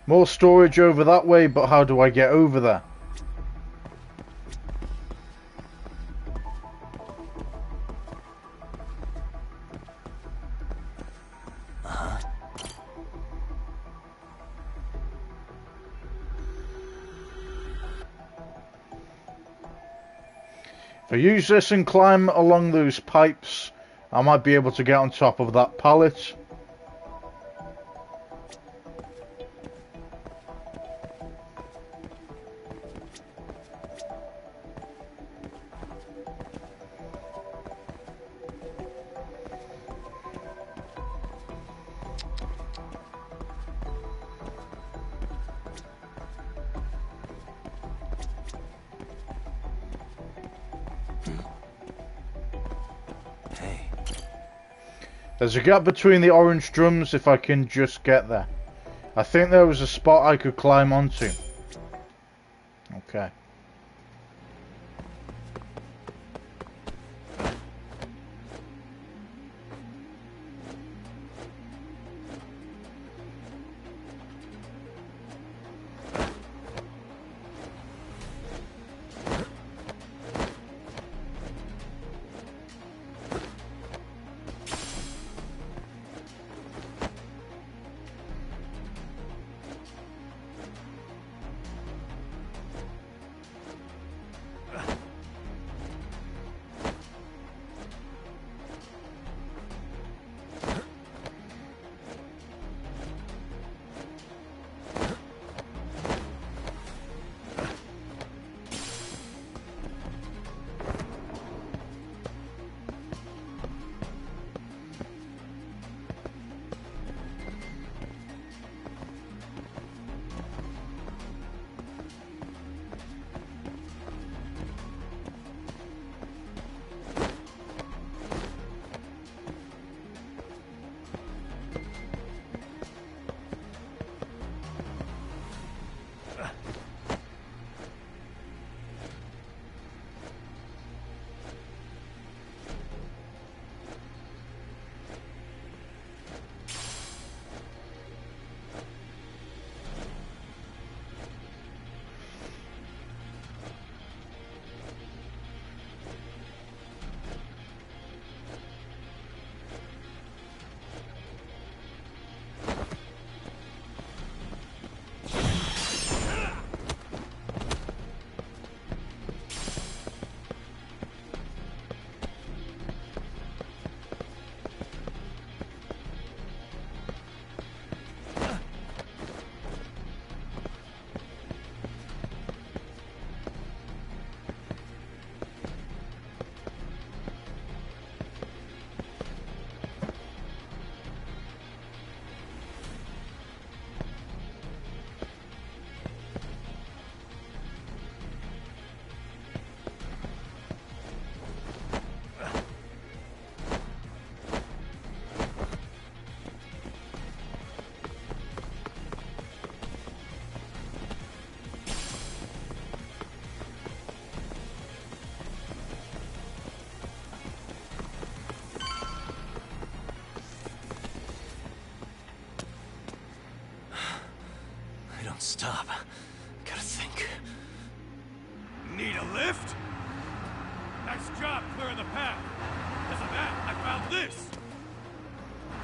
More storage over that way, but how do I get over there? If I use this and climb along those pipes, I might be able to get on top of that pallet. There's a gap between the orange drums if I can just get there. I think there was a spot I could climb onto. Okay. won't stop. Gotta think. Need a lift? Nice job clearing the path. Because of that, I found this.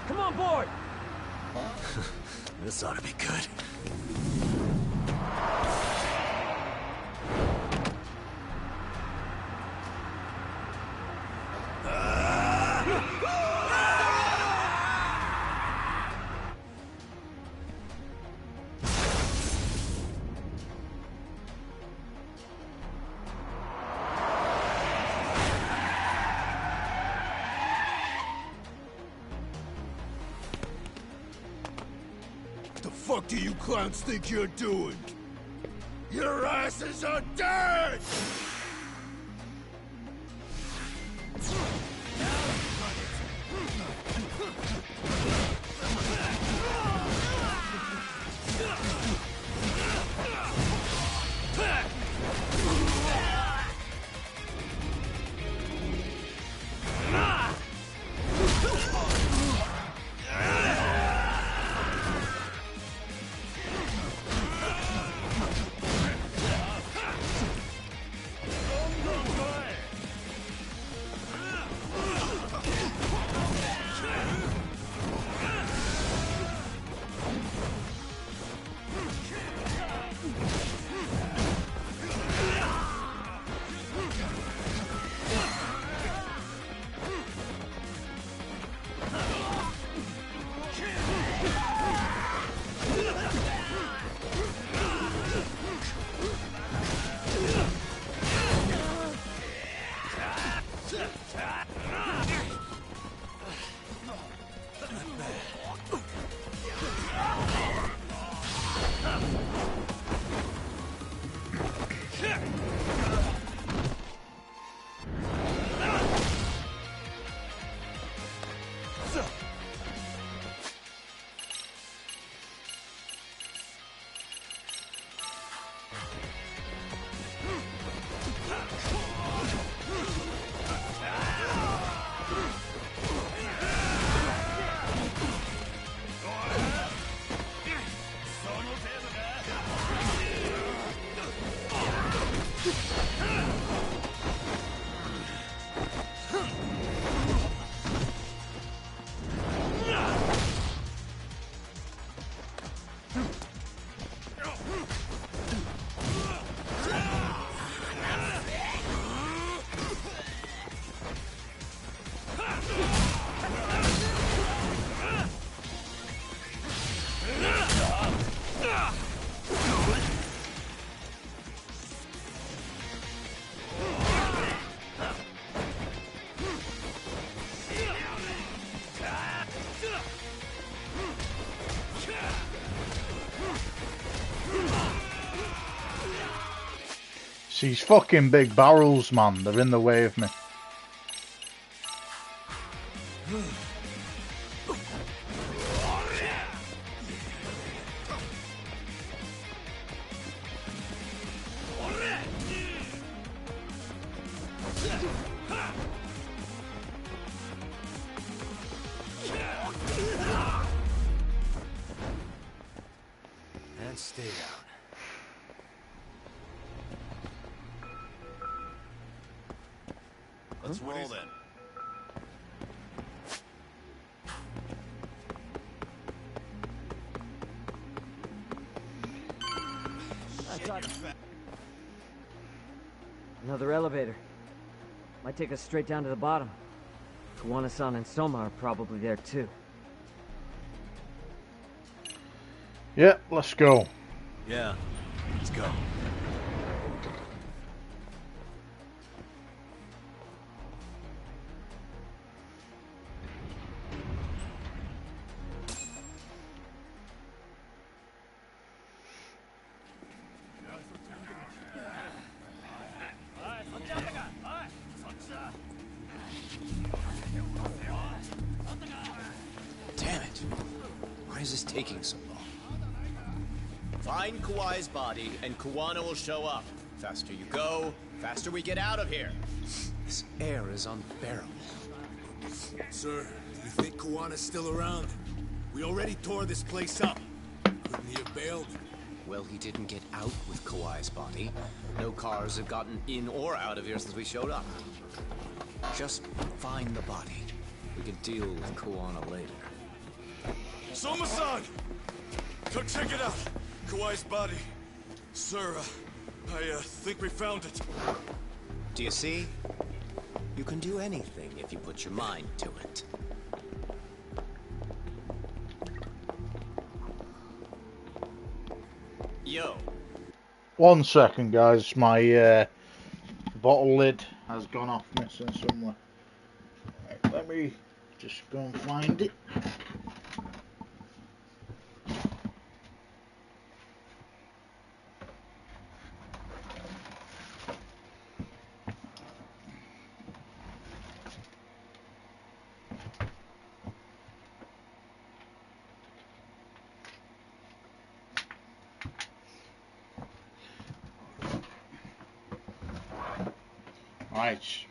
Come on board! This ought to be good. What do you clowns think you're doing? Your asses are dead! It's these fucking big barrels, man. They're in the way of me. And stay down. Let's roll then. Another elevator. Might take us straight down to the bottom. Kawana-san and Soma are probably there too. Yeah, let's go. Yeah, let's go. Damn it. Why is this taking so long? Find Kawai's body, and Kawana will show up. Faster you go, faster we get out of here. This air is unbearable. Sir, do you think Kawana's still around? We already tore this place up. Couldn't he have bailed? Well, he didn't get out with Kawai's body. No cars have gotten in or out of here since we showed up. Just find the body. We can deal with Kuwana later. Soma-san! Come check it out. Kawai's body. Sir, I think we found it. Do you see? You can do anything if you put your mind to it. Yo. 1 second, guys. My bottle lid has gone off missing somewhere. Right, let me just go and find it. Right,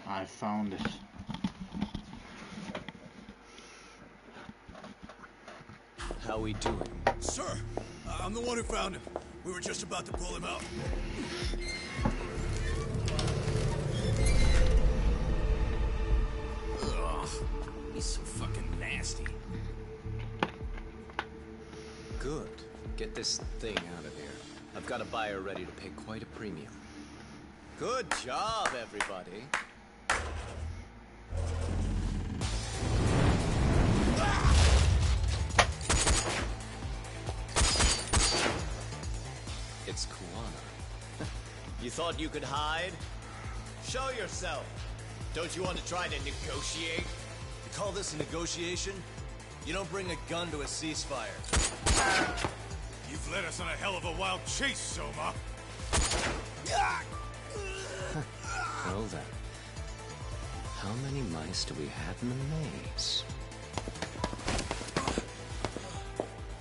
I found it. How we doing? Sir, I'm the one who found him. We were just about to pull him out. Ugh, he's so fucking nasty. Good. Get this thing out of here. I've got a buyer ready to pay quite a premium. Good job, everybody. It's Kuwana. You thought you could hide? Show yourself. Don't you want to try to negotiate? You call this a negotiation? You don't bring a gun to a ceasefire. You've led us on a hell of a wild chase, Soma. Well then, how many mice do we have in the maze?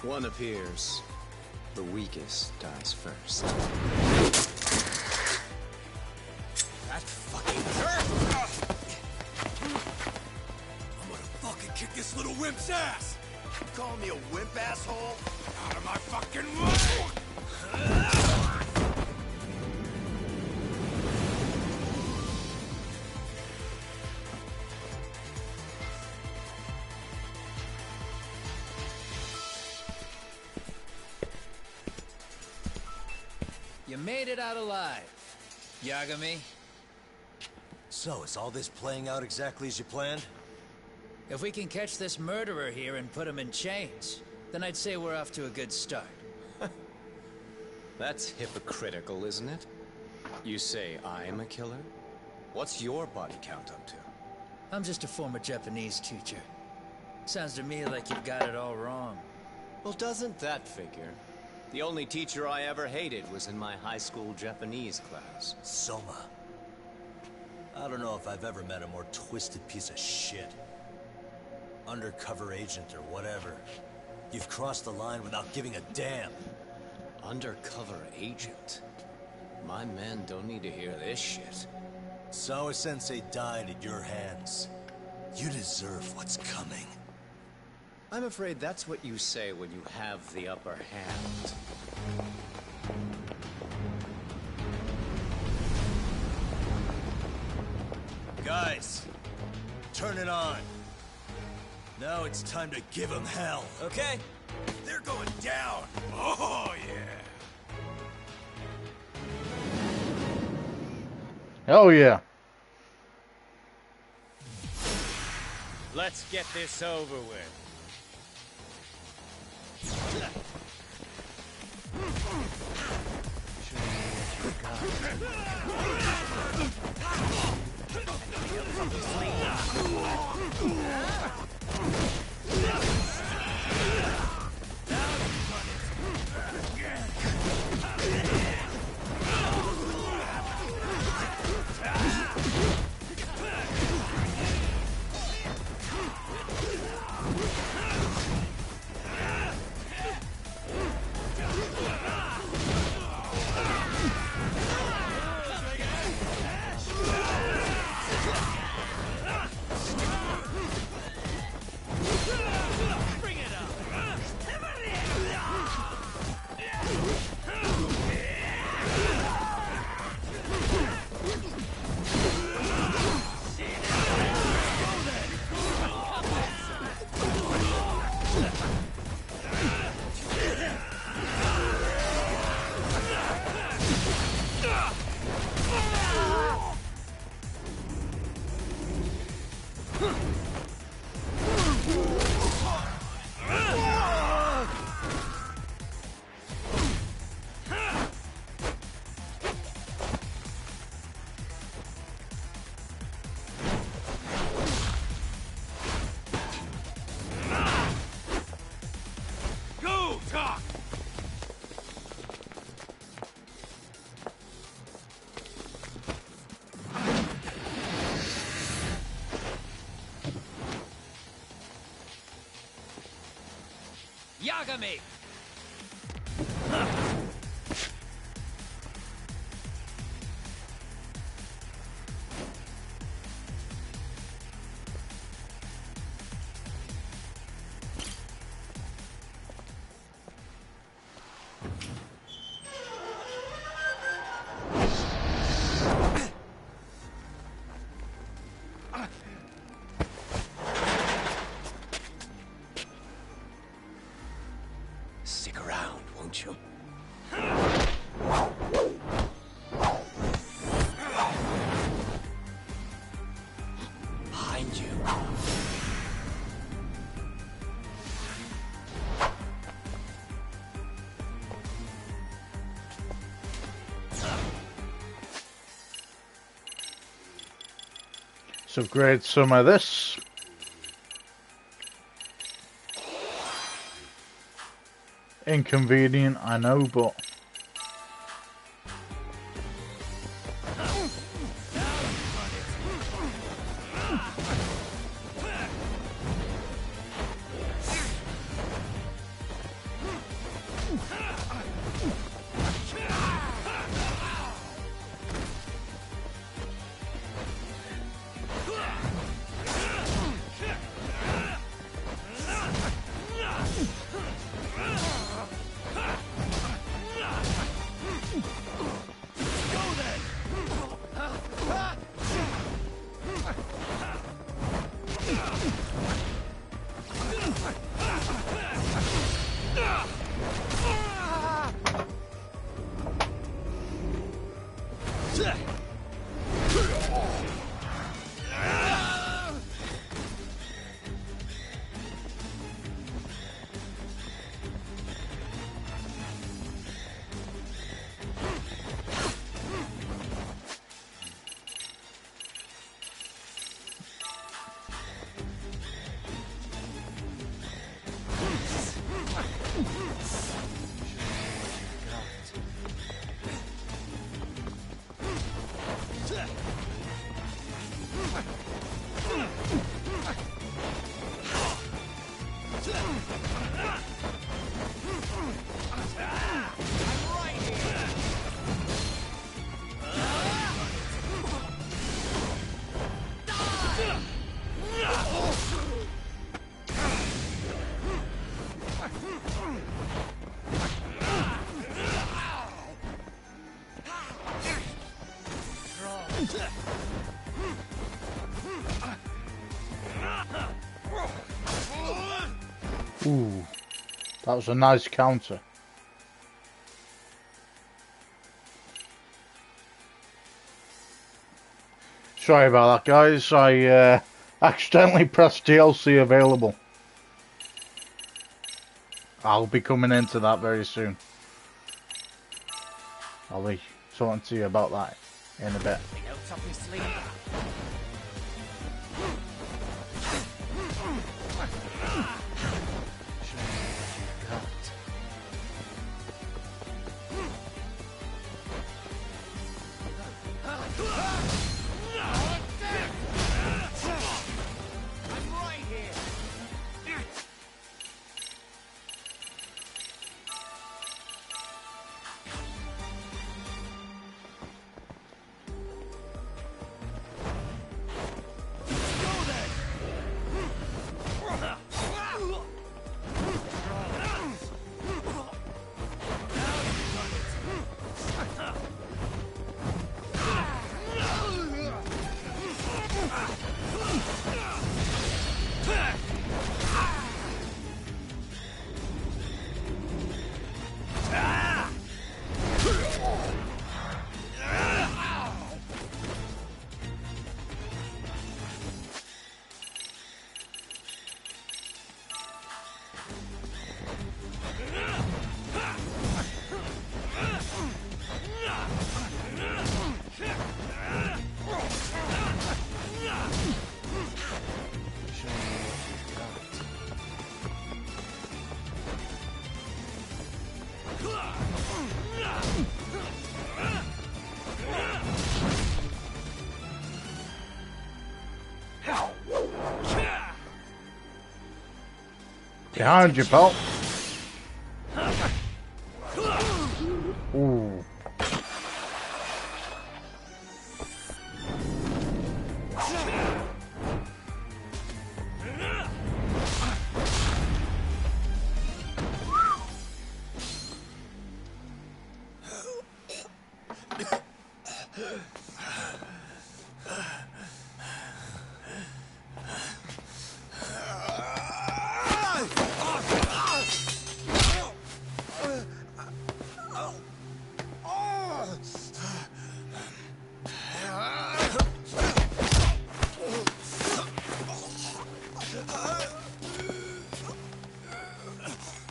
One appears. The weakest dies first. That fucking jerk! I'm gonna fucking kick this little wimp's ass! You calling me a wimp, asshole? Out of my fucking way! You made it out alive, Yagami. So, is all this playing out exactly as you planned? If we can catch this murderer here and put him in chains, then I'd say we're off to a good start. That's hypocritical, isn't it? You say I'm a killer? What's your body count up to? I'm just a former Japanese teacher. Sounds to me like you've got it all wrong. Well, doesn't that figure? The only teacher I ever hated was in my high school Japanese class. Soma. I don't know if I've ever met a more twisted piece of shit. Undercover agent or whatever. You've crossed the line without giving a damn. Undercover agent? My men don't need to hear this shit. Sawa-sensei died at your hands. You deserve what's coming. I'm afraid that's what you say when you have the upper hand. Guys, turn it on. Now it's time to give them hell. Okay? They're going down. Oh, yeah. Hell yeah. Let's get this over with. Go, talk! Yagami! Stick around, won't you? Behind you. Let's upgrade some of this. Inconvenient, I know, but ooh, that was a nice counter. Sorry about that, guys. I accidentally pressed DLC available. I'll be coming into that very soon. I'll be talking to you about that in a bit. Else up your sleeve? Behind you, pal. Ooh.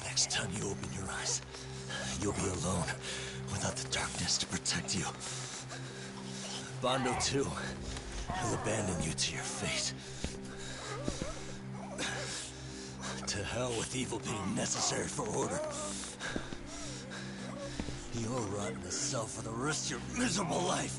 Next time you open your eyes, you'll be alone, without the darkness to protect you. Bando too, will abandon you to your fate. To hell with evil being necessary for order. You'll rot in a cell for the rest of your miserable life.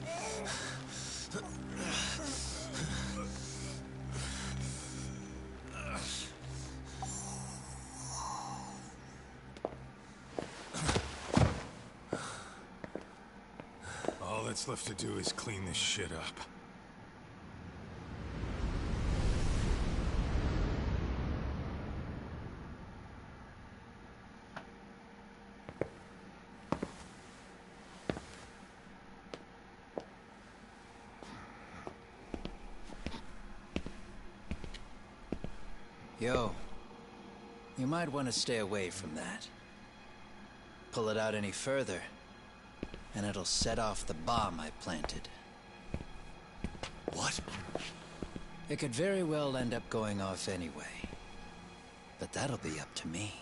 All that's left to do is clean this shit up. Yo, you might want to stay away from that. Pull it out any further, and it'll set off the bomb I planted. What? It could very well end up going off anyway. But that'll be up to me.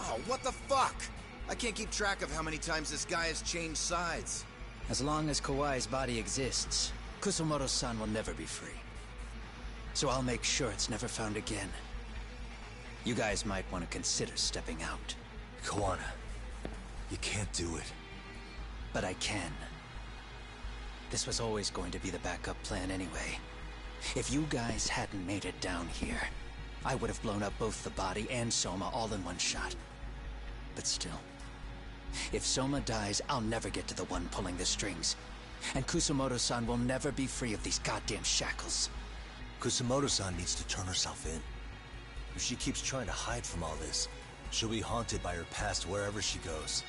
Oh, what the fuck? I can't keep track of how many times this guy has changed sides. As long as Kawai's body exists, Kusumoto-san will never be free. So I'll make sure it's never found again. You guys might want to consider stepping out. Kawana, you can't do it. But I can. This was always going to be the backup plan anyway. If you guys hadn't made it down here, I would have blown up both the body and Soma all in one shot. But still, if Soma dies, I'll never get to the one pulling the strings. And Kusumoto-san will never be free of these goddamn shackles. Kusumoto-san needs to turn herself in. If she keeps trying to hide from all this, she'll be haunted by her past wherever she goes.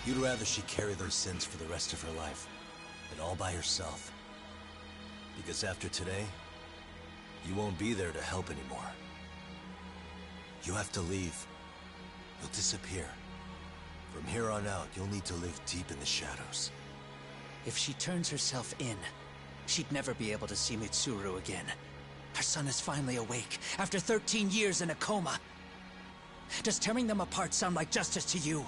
You'd rather she carry those sins for the rest of her life, and all by herself. Because after today, you won't be there to help anymore. You have to leave. You'll disappear. From here on out, you'll need to live deep in the shadows. If she turns herself in, she'd never be able to see Mitsuru again. Her son is finally awake, after 13 years in a coma. Does tearing them apart sound like justice to you?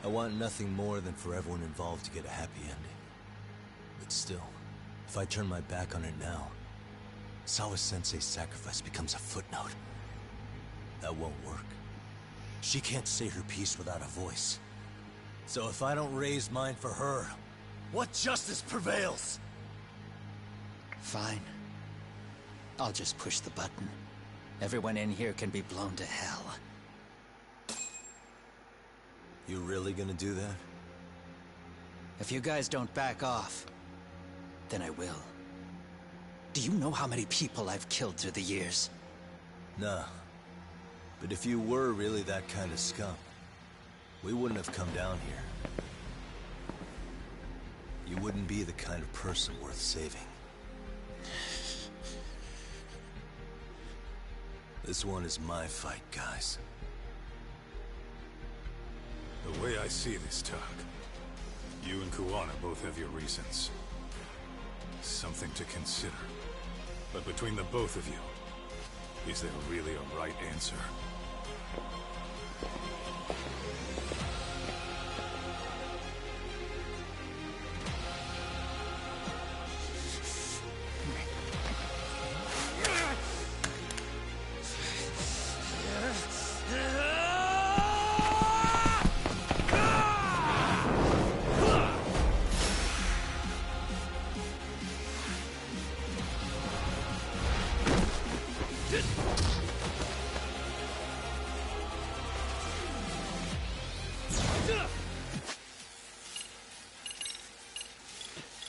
I want nothing more than for everyone involved to get a happy ending. But still, if I turn my back on it now, Sawa-sensei's sacrifice becomes a footnote. That won't work. She can't say her piece without a voice. So if I don't raise mine for her, what justice prevails? Fine. I'll just push the button. Everyone in here can be blown to hell. You really gonna do that? If you guys don't back off, then I will. Do you know how many people I've killed through the years? Nah. But if you were really that kind of scum, we wouldn't have come down here. You wouldn't be the kind of person worth saving. This one is my fight, guys. The way I see this, Tug, you and Kuwana both have your reasons. Something to consider. But between the both of you, is there really a right answer?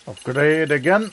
Upgrade again.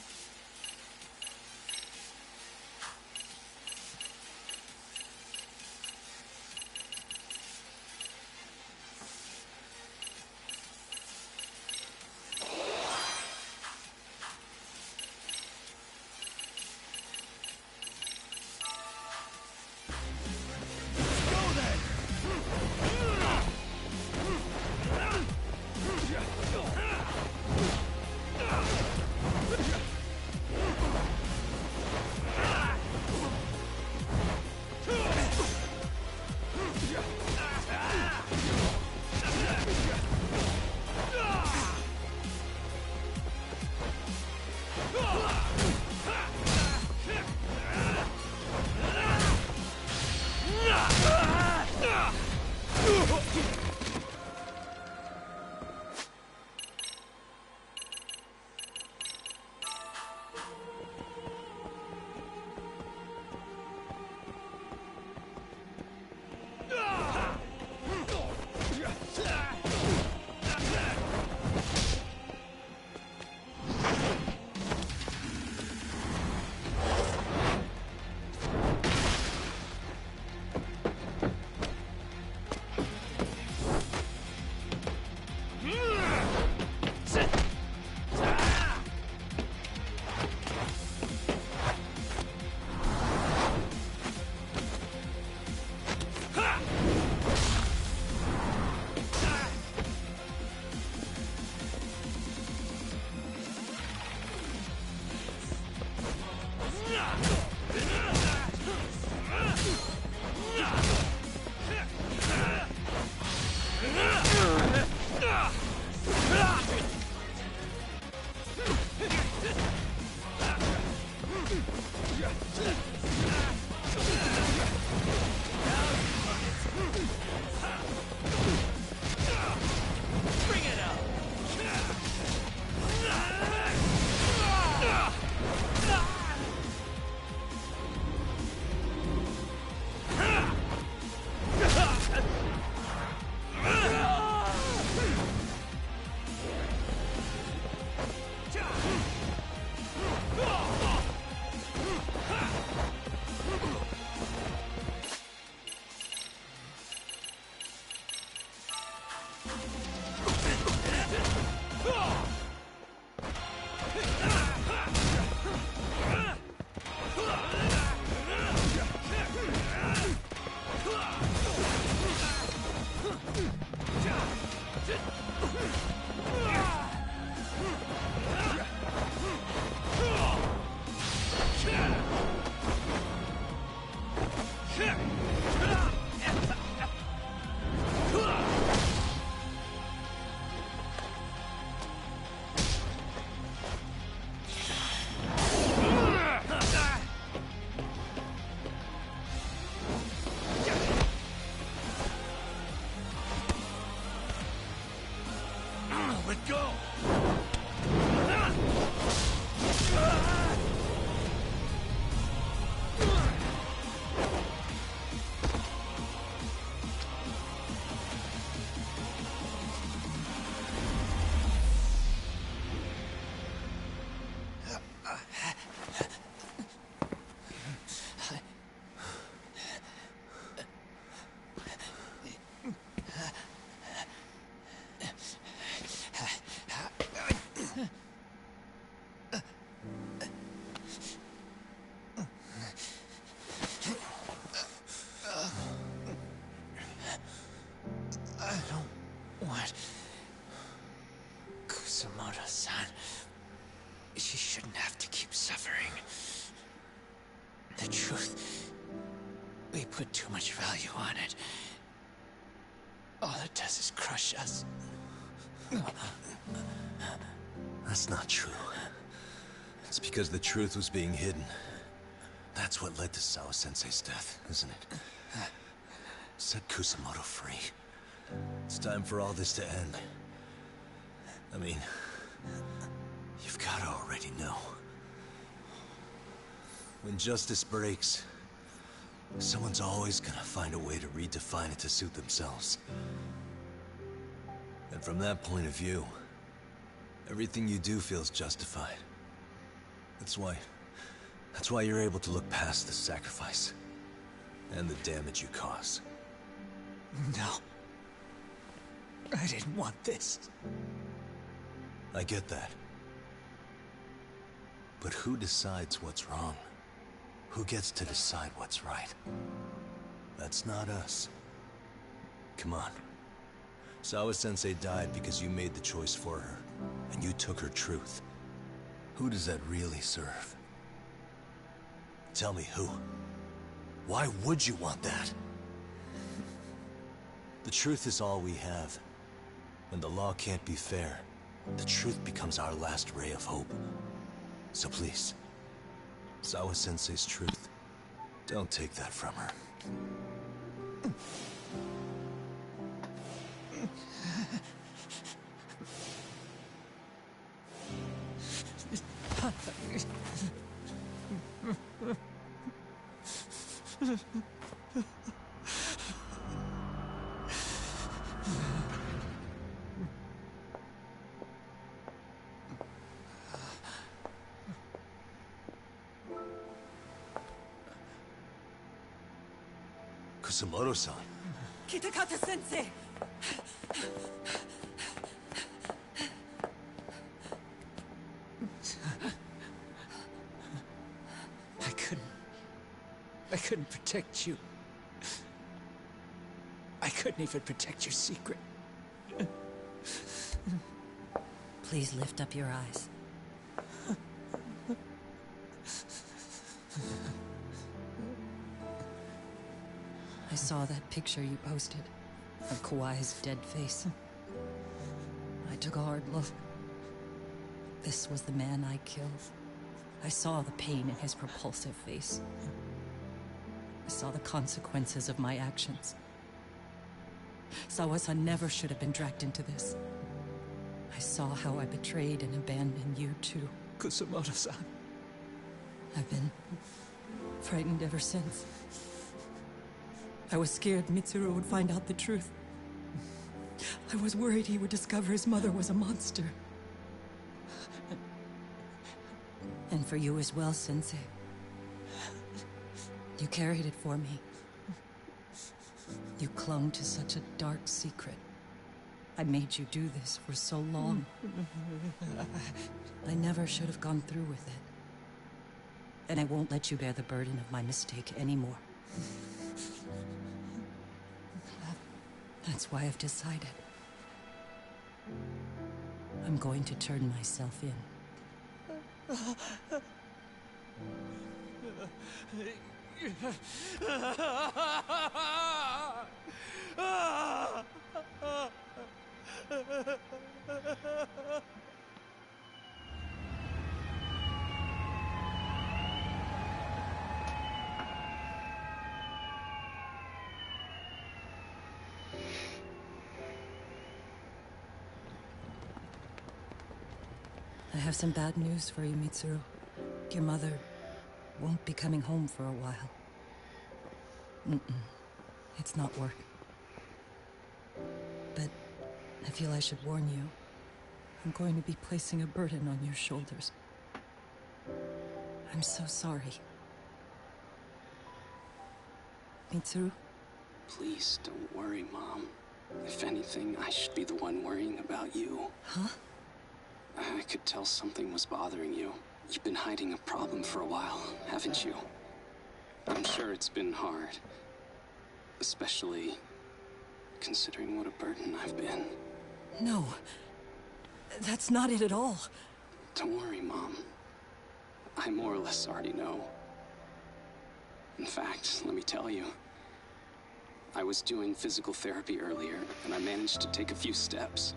Kusumoto-san. She shouldn't have to keep suffering. The truth, we put too much value on it. All it does is crush us. That's not true. It's because the truth was being hidden. That's what led to Sawa-sensei's death, isn't it? Set Kusumoto free. It's time for all this to end. I mean, you've gotta already know. When justice breaks, someone's always gonna find a way to redefine it to suit themselves. And from that point of view, Everything you do feels justified. That's why you're able to look past the sacrifice and the damage you cause. No. I didn't want this. I get that. But who decides what's wrong? Who gets to decide what's right? That's not us. Come on. Sawa-sensei died because you made the choice for her, and you took her truth. Who does that really serve? Tell me who. Why would you want that? The truth is all we have. When the law can't be fair, the truth becomes our last ray of hope. So please, Sawa-sensei's truth, don't take that from her. Kusumoto-san. Kitakata-sensei! I couldn't protect you. I couldn't even protect your secret. Please lift up your eyes. I saw that picture you posted of Kawai's dead face. I took a hard look. This was the man I killed. I saw the pain in his repulsive face. I saw the consequences of my actions. Sawa-san never should have been dragged into this. I saw how I betrayed and abandoned you too. Kusumoto-san. I've been frightened ever since. I was scared Mitsuru would find out the truth. I was worried he would discover his mother was a monster. And for you as well, Sensei. You carried it for me. You clung to such a dark secret. I made you do this for so long. I never should have gone through with it. And I won't let you bear the burden of my mistake anymore. That's why I've decided. I'm going to turn myself in. I have some bad news for you, Mitsuru. Your mother won't be coming home for a while. It's not work. But I feel I should warn you. I'm going to be placing a burden on your shoulders. I'm so sorry. Mitsuru? Please don't worry, Mom. If anything, I should be the one worrying about you. Huh? I could tell something was bothering you. You've been hiding a problem for a while, haven't you? I'm sure it's been hard. Especially considering what a burden I've been. No. That's not it at all. Don't worry, Mom. I more or less already know. In fact, let me tell you. I was doing physical therapy earlier, and I managed to take a few steps.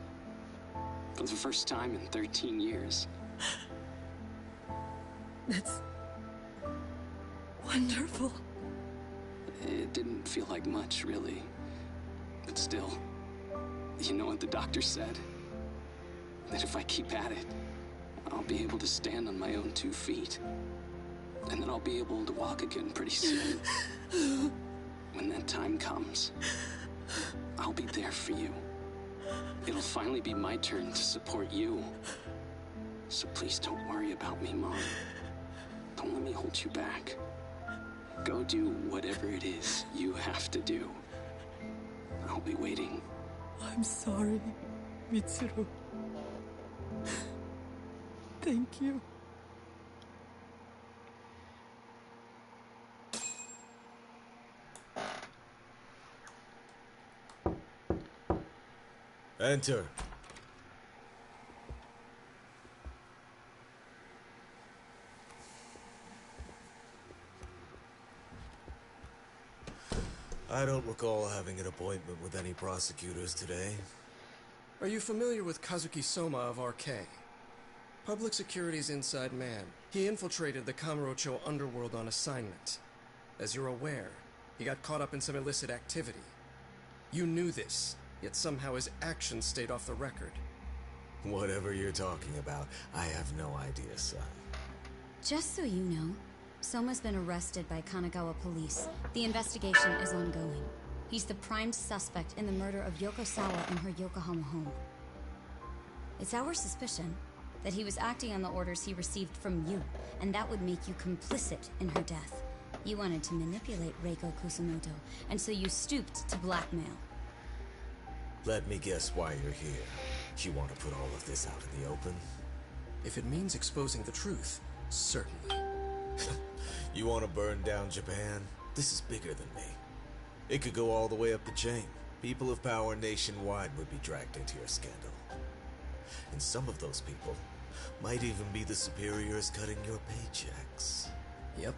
For the first time in 13 years. That's wonderful. It didn't feel like much, really. But still, you know what the doctor said? That if I keep at it, I'll be able to stand on my own 2 feet. And then I'll be able to walk again pretty soon. When that time comes, I'll be there for you. It'll finally be my turn to support you So please don't worry about me, Mom. Don't let me hold you back. Go do whatever it is you have to do. I'll be waiting. I'm sorry, Mitsuru. Thank you. Enter. I don't recall having an appointment with any prosecutors today. Are you familiar with Kazuki Soma of RK? Public Security's inside man. He infiltrated the Kamurocho underworld on assignment. As you're aware, he got caught up in some illicit activity. You knew this, yet somehow his actions stayed off the record. Whatever you're talking about, I have no idea, son. Just so you know, Soma's been arrested by Kanagawa police. The investigation is ongoing. He's the prime suspect in the murder of Yoko Sawa in her Yokohama home. It's our suspicion that he was acting on the orders he received from you, and that would make you complicit in her death. You wanted to manipulate Reiko Kusumoto, and so you stooped to blackmail. Let me guess why you're here. You want to put all of this out in the open? If it means exposing the truth, certainly. You want to burn down Japan? This is bigger than me. It could go all the way up the chain. People of power nationwide would be dragged into your scandal. And some of those people might even be the superiors cutting your paychecks. Yep.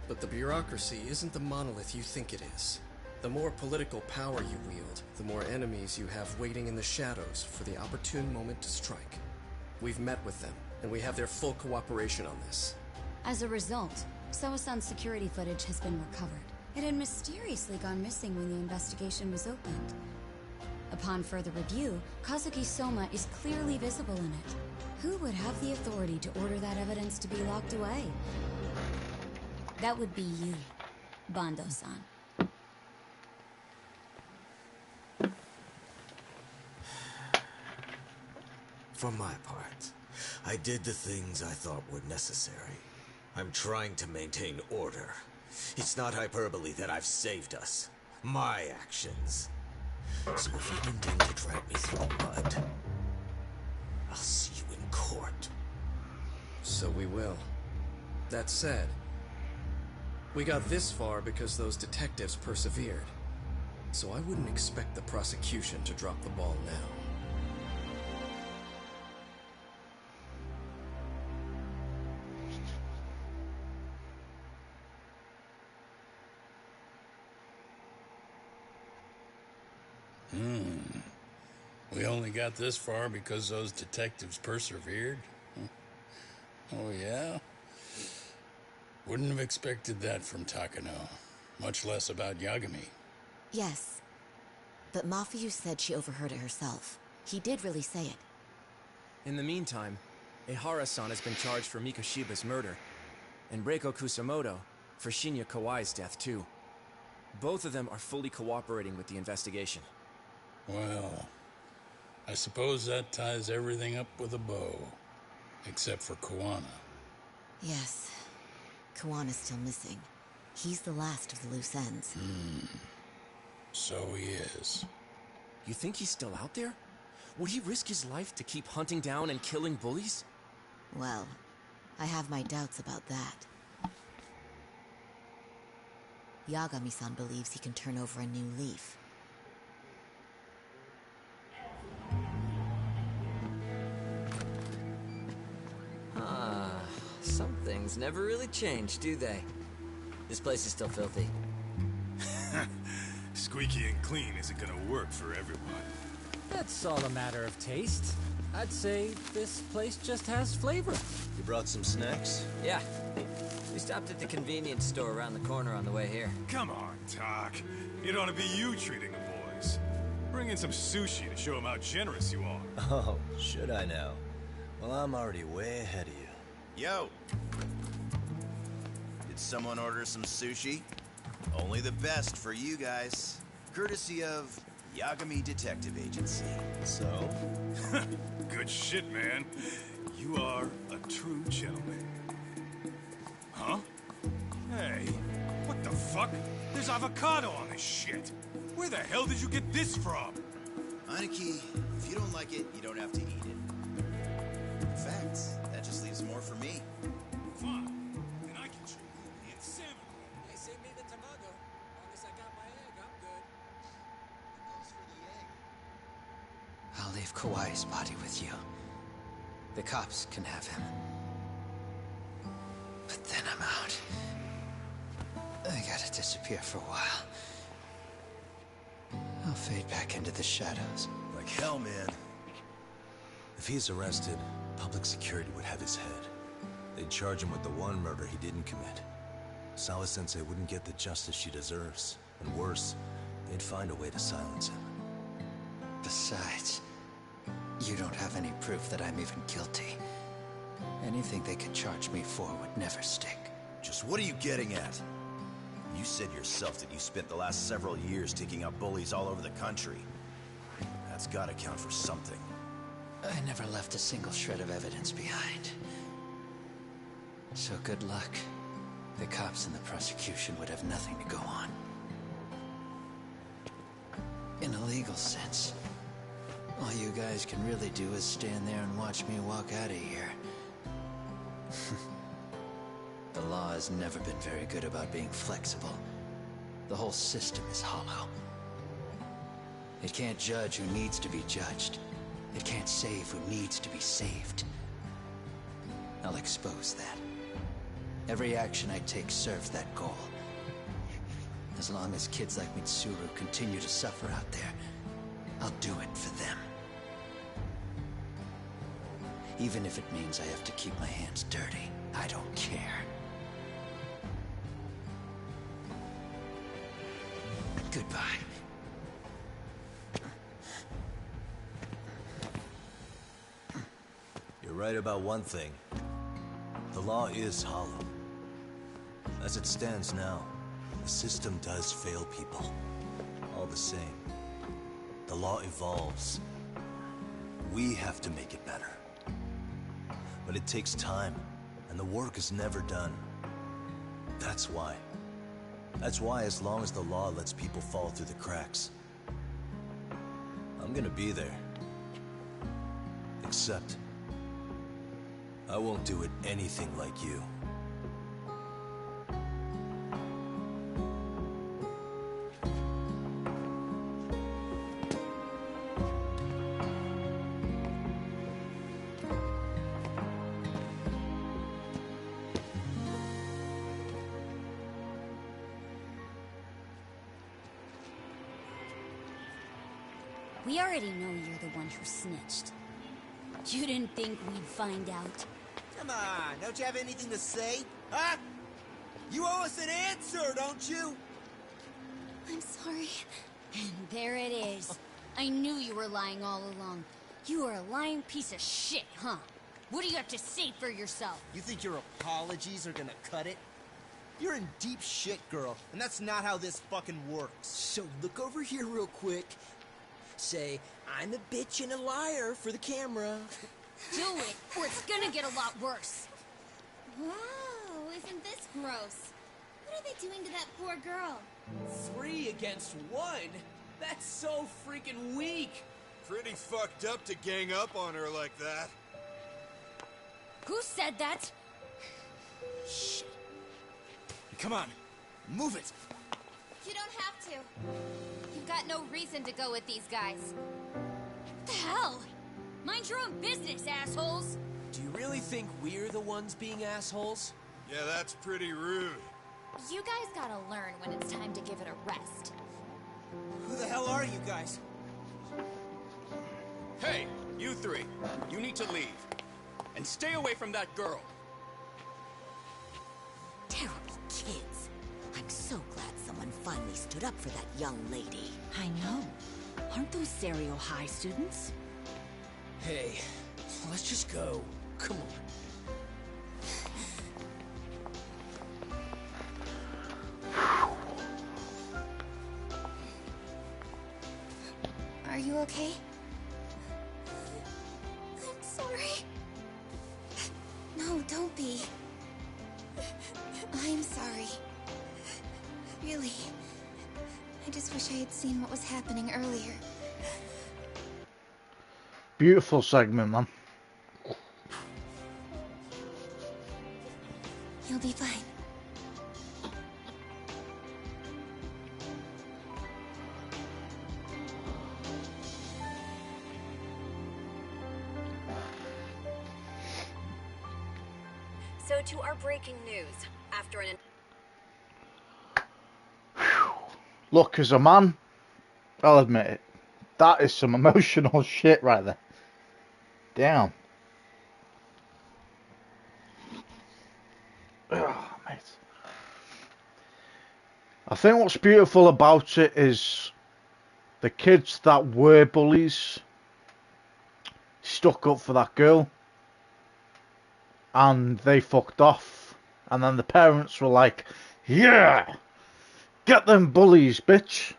But the bureaucracy isn't the monolith you think it is. The more political power you wield, the more enemies you have waiting in the shadows for the opportune moment to strike. We've met with them, and we have their full cooperation on this. As a result, Sawa-san's security footage has been recovered. It had mysteriously gone missing when the investigation was opened. Upon further review, Kazuki Soma is clearly visible in it. Who would have the authority to order that evidence to be locked away? That would be you, Bando-san. For my part, I did the things I thought were necessary. I'm trying to maintain order. It's not hyperbole that I've saved us. My actions. So if you intend to drag me through mud, I'll see you in court. So we will. That said, we got this far because those detectives persevered. So I wouldn't expect the prosecution to drop the ball now. We only got this far because those detectives persevered? Oh, yeah? Wouldn't have expected that from Takano. Much less about Yagami. Yes. But Mafuyu said she overheard it herself. He did really say it. In the meantime, Ehara-san has been charged for Mikoshiba's murder, and Reiko Kusumoto for Shinya Kawai's death, too. Both of them are fully cooperating with the investigation. Well, I suppose that ties everything up with a bow. Except for Kuwana. Yes. Kuwana's still missing. He's the last of the loose ends. So he is. You think he's still out there? Would he risk his life to keep hunting down and killing bullies? Well, I have my doubts about that. Yagami-san believes he can turn over a new leaf. Some things never really change, do they? This place is still filthy. Squeaky and clean isn't gonna work for everyone. That's all a matter of taste. I'd say this place just has flavor. You brought some snacks? Yeah. We stopped at the convenience store around the corner on the way here. Come on, Doc. It ought to be you treating the boys. Bring in some sushi to show them how generous you are. Oh, should I now? Well, I'm already way ahead of you. Yo! Did someone order some sushi? Only the best for you guys. Courtesy of Yagami Detective Agency. So? Good shit, man. You are a true gentleman. Huh? Hey, what the fuck? There's avocado on this shit. Where the hell did you get this from? Aniki, if you don't like it, you don't have to eat it. In fact, that just leaves more for me. Fine. Then I can show you and salmon. Hey, save me the tomato. Long as I got my egg, I'm good. What goes for the egg? I'll leave Kawai's body with you. The cops can have him. But then I'm out. I gotta disappear for a while. I'll fade back into the shadows. Like hell, man. If he's arrested, public security would have his head. They'd charge him with the one murder he didn't commit. Sawa-sensei wouldn't get the justice she deserves. And worse, they'd find a way to silence him. Besides, you don't have any proof that I'm even guilty. Anything they could charge me for would never stick. Just what are you getting at? You said yourself that you spent the last several years taking out bullies all over the country. That's gotta count for something. I never left a single shred of evidence behind. So good luck. The cops and the prosecution would have nothing to go on. In a legal sense, all you guys can really do is stand there and watch me walk out of here. The law has never been very good about being flexible. The whole system is hollow. It can't judge who needs to be judged. It can't save who needs to be saved. I'll expose that. Every action I take serves that goal. As long as kids like Mitsuru continue to suffer out there, I'll do it for them. Even if it means I have to keep my hands dirty, I don't care. Goodbye. You're right about one thing. The law is hollow. As it stands now, the system does fail people. All the same, the law evolves. We have to make it better. But it takes time, and the work is never done. That's why, as long as the law lets people fall through the cracks, I'm gonna be there. Except, I won't do it anything like you. We already know you're the one who snitched. You didn't think we'd find out? Come on, don't you have anything to say? Huh? You owe us an answer, don't you? I'm sorry. And there it is. I knew you were lying all along. You are a lying piece of shit, huh? What do you have to say for yourself? You think your apologies are gonna cut it? You're in deep shit, girl, and that's not how this fucking works. So look over here real quick. Say, I'm a bitch and a liar for the camera. Do it, or it's gonna get a lot worse. Whoa, isn't this gross? What are they doing to that poor girl? 3 against 1? That's so freaking weak. Pretty fucked up to gang up on her like that. Who said that? Shit. Come on, move it. You don't have to. You've got no reason to go with these guys. What the hell? Mind your own business, assholes! Do you really think we're the ones being assholes? Yeah, that's pretty rude. You guys gotta learn when it's time to give it a rest. Who the hell are you guys? Hey, you 3. You need to leave. And stay away from that girl. Terrible kids. I'm so glad someone finally stood up for that young lady. I know. Aren't those Serio High students? Hey, let's just go. Come on. okay? I'm sorry. No, don't be. I'm sorry. Really. I just wish I had seen what was happening earlier. Beautiful segment, man. You'll be fine. So to our breaking news. After an... Look, as a man, I'll admit it. That is some emotional shit right there. Damn. Oh, mate. I think what's beautiful about it is the kids that were bullies stuck up for that girl and they fucked off, and then the parents were like, yeah, get them bullies, bitch.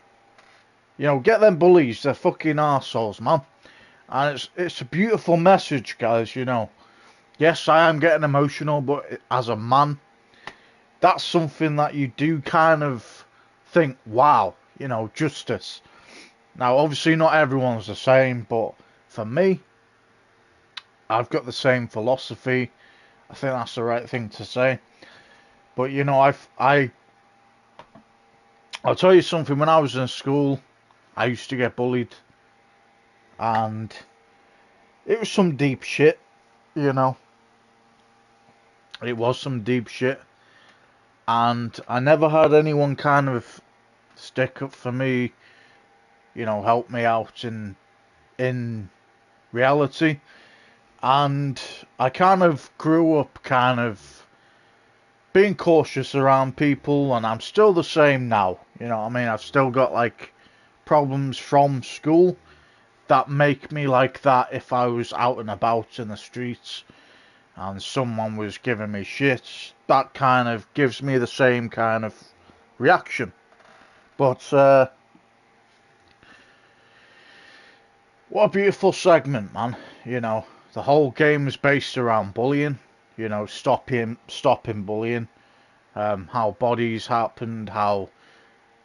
You know, get them bullies, they're fucking arseholes, man. And it's a beautiful message, guys, you know. Yes, I am getting emotional, but as a man, that's something that you do kind of think, wow, you know, justice. Now, obviously not everyone's the same, but for me, I've got the same philosophy. I think that's the right thing to say. But, you know, I'll tell you something, when I was in school, I used to get bullied. And it was some deep shit, you know. It was some deep shit. And I never had anyone kind of stick up for me, you know, help me out in reality. And I kind of grew up kind of being cautious around people, and I'm still the same now. You know what I mean? I've still got like problems from school that make me like that if I was out and about in the streets and someone was giving me shit. That kind of gives me the same kind of reaction. But what a beautiful segment, man. You know, the whole game is based around bullying. You know, stopping bullying. How bodies happened, how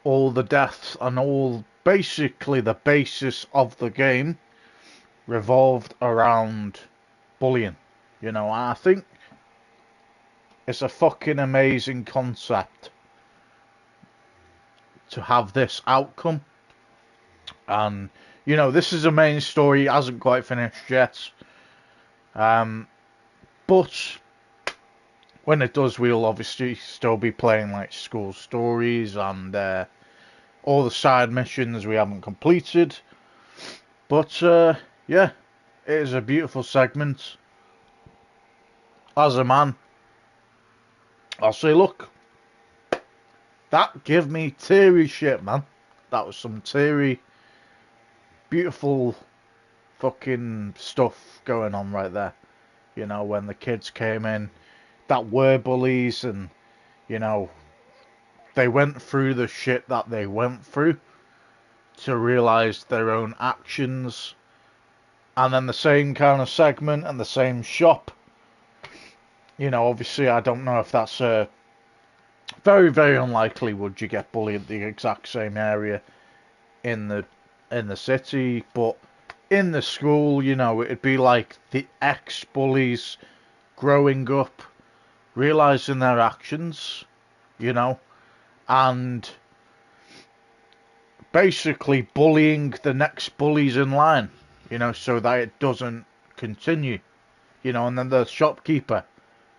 all the deaths and all basically the basis of the game revolved around bullying. You know, I think it's a fucking amazing concept to have this outcome. And, you know, this is a main story, it hasn't quite finished yet. But when it does, we'll obviously still be playing like school stories and all the side missions we haven't completed. But yeah, it is a beautiful segment. As a man, I'll say, look, that gave me teary shit, man. That was some teary, beautiful fucking stuff going on right there. You know, when the kids came in that were bullies, and, you know, they went through the shit that they went through to realise their own actions. And then the same kind of segment and the same shop. You know, obviously I don't know if that's very, very unlikely would you get bullied at the exact same area in the city, but in the school, you know, it'd be like the ex-bullies growing up, realising their actions, you know, and basically bullying the next bullies in line, you know, so that it doesn't continue, you know, and then the shopkeeper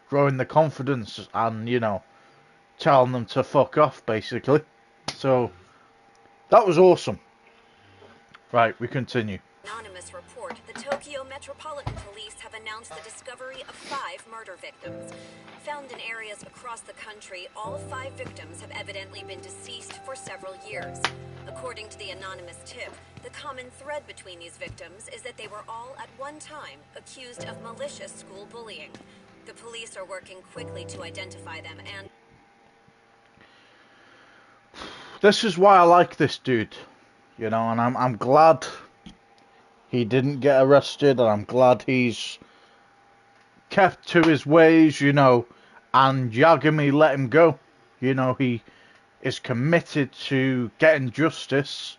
growing the confidence and, you know, telling them to fuck off, basically. So, that was awesome. Right, we continue. Anonymous report, the Tokyo Metropolitan Police have announced the discovery of 5 murder victims. Found in areas across the country, all 5 victims have evidently been deceased for several years. According to the anonymous tip, the common thread between these victims is that they were all at one time accused of malicious school bullying. The police are working quickly to identify them and... This is why I like this dude, you know, and I'm glad he didn't get arrested, and I'm glad he's kept to his ways, you know, and Yagami let him go. You know, he is committed to getting justice.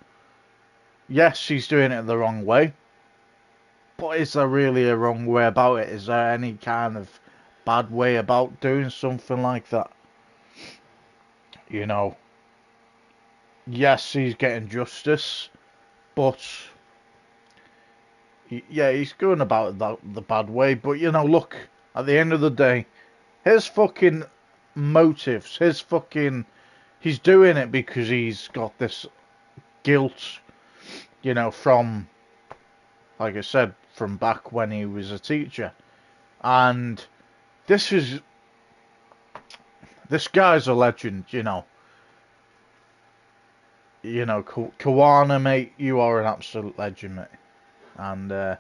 Yes, he's doing it the wrong way, but is there really a wrong way about it? Is there any kind of bad way about doing something like that? You know, yes, he's getting justice, but yeah, he's going about it the bad way. But you know, look, at the end of the day, his fucking motives, he's doing it because he's got this guilt, you know, from, like I said, from back when he was a teacher. And this guy's a legend, you know. You know, Kawana, mate, you are an absolute legend, mate. And yeah,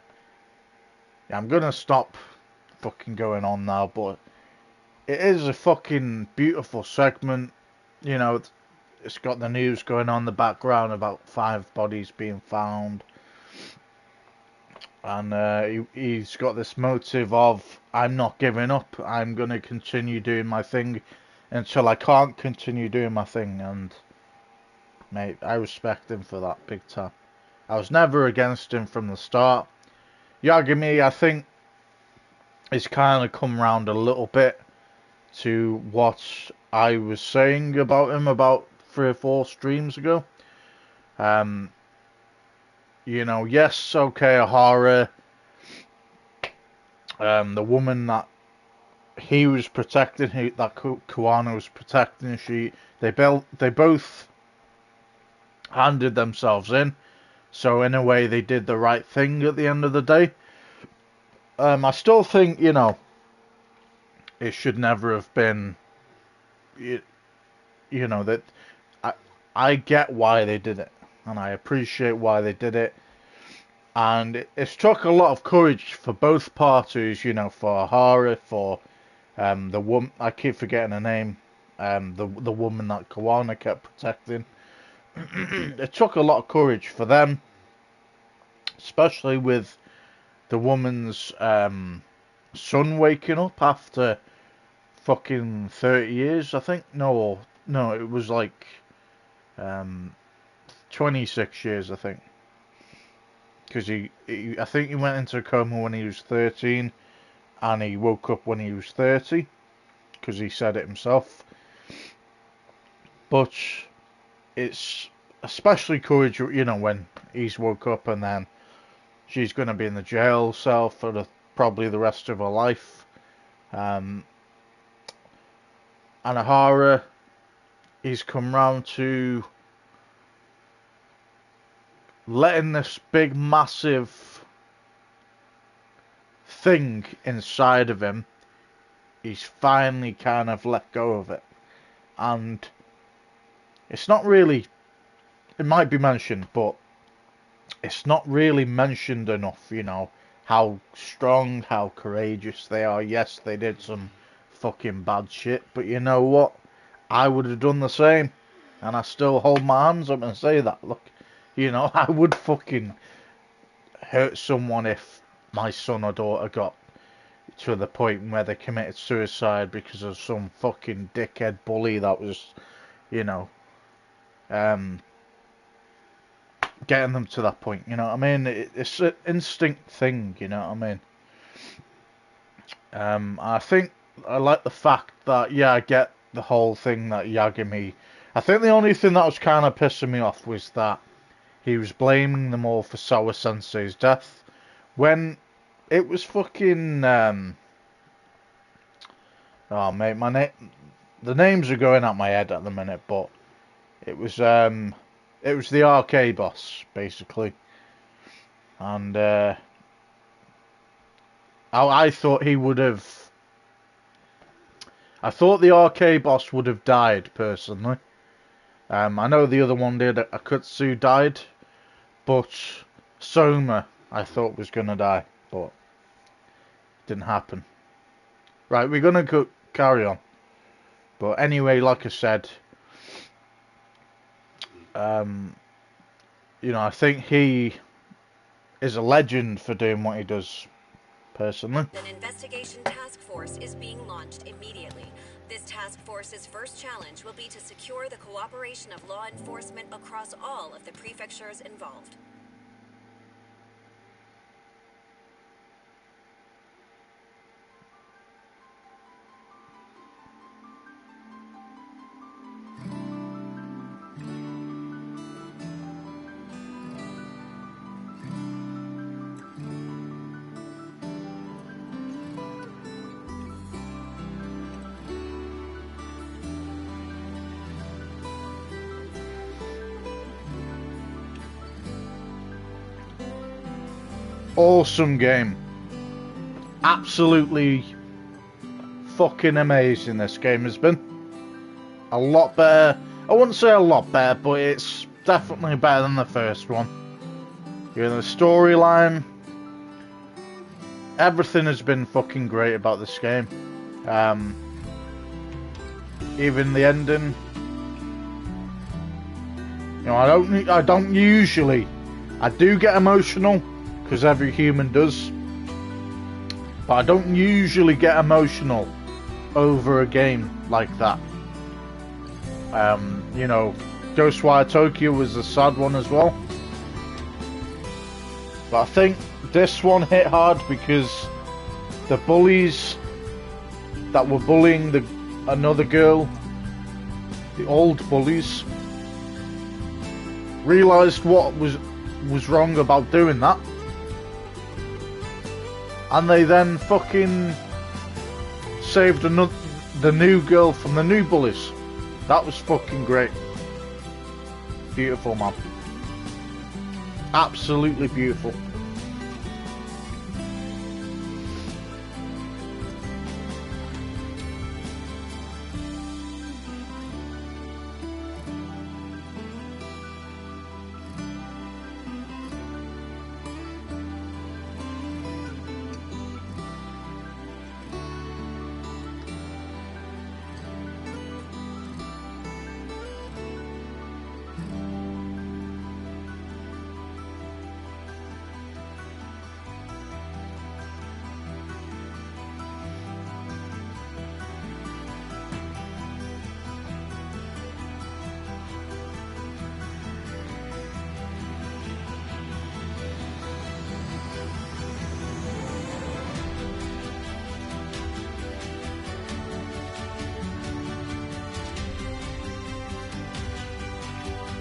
I'm gonna stop fucking going on now, but it is a fucking beautiful segment. You know, it's got the news going on in the background about 5 bodies being found. And he's got this motive of, I'm not giving up. I'm going to continue doing my thing until I can't continue doing my thing. And, mate, I respect him for that big time. I was never against him from the start. Yagami, I think, has kind of come round a little bit to what I was saying about him about 3 or 4 streams ago. You know, yes, okay, a horror. The woman that he was protecting, that Kuwana was protecting, they both handed themselves in. So in a way, they did the right thing at the end of the day. I still think, you know, it should never have been. You know, that I get why they did it, and I appreciate why they did it. And it's took a lot of courage for both parties, you know, for Hara, for the woman, I keep forgetting her name, the woman that Kawana kept protecting. It took a lot of courage for them, especially with the woman's son waking up after fucking 30 years, I think. No, it was like 26 years, I think. Because I think he went into a coma when he was 13, and he woke up when he was 30, because he said it himself. But it's especially courage, you know, when he's woke up and then she's going to be in the jail cell for probably the rest of her life. And Ahara, he's come round to letting this big, massive thing inside of him, he's finally kind of let go of it. And it's not really, it might be mentioned, but it's not really mentioned enough, you know, how strong, how courageous they are. Yes, they did some fucking bad shit, but you know what? I would have done the same. And I still hold my hands up and say that. Look, you know, I would fucking hurt someone if my son or daughter got to the point where they committed suicide because of some fucking dickhead bully that was, you know, getting them to that point, you know what I mean? It's an instinct thing, you know what I mean? I think I like the fact that, yeah, I get the whole thing that Yagami... I think the only thing that was kind of pissing me off was that he was blaming them all for Sawa Sensei's death, when it was fucking... oh, mate, the names are going out my head at the minute, but it was the arcade boss, basically. And I thought he would have... I thought the arcade boss would have died, personally. I know the other one did. Akutsu died. But Soma, I thought was going to die. But it didn't happen. Right, we're going to carry on. But anyway, like I said... you know, I think he is a legend for doing what he does, personally. An investigation task force is being launched immediately. This task force's first challenge will be to secure the cooperation of law enforcement across all of the prefectures involved. Awesome game. Absolutely fucking amazing this game has been. A lot better. I wouldn't say a lot better, but it's definitely better than the first one. You know, the storyline, everything has been fucking great about this game. Even the ending. You know, I don't usually. I do get emotional, because every human does. But I don't usually get emotional over a game like that. You know, Ghostwire Tokyo was a sad one as well. But I think this one hit hard because the bullies that were bullying another girl, the old bullies, realised what was wrong about doing that. And they then fucking saved the new girl from the new bullies. That was fucking great. Beautiful, man. Absolutely beautiful.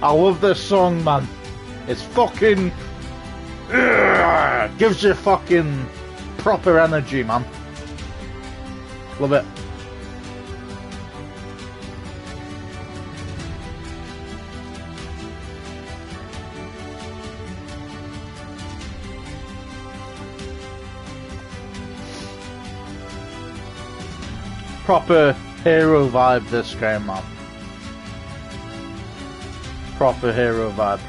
I love this song, man. It's fucking... gives you fucking proper energy, man. Love it. Proper hero vibe, this game, man. Proper hero vibe.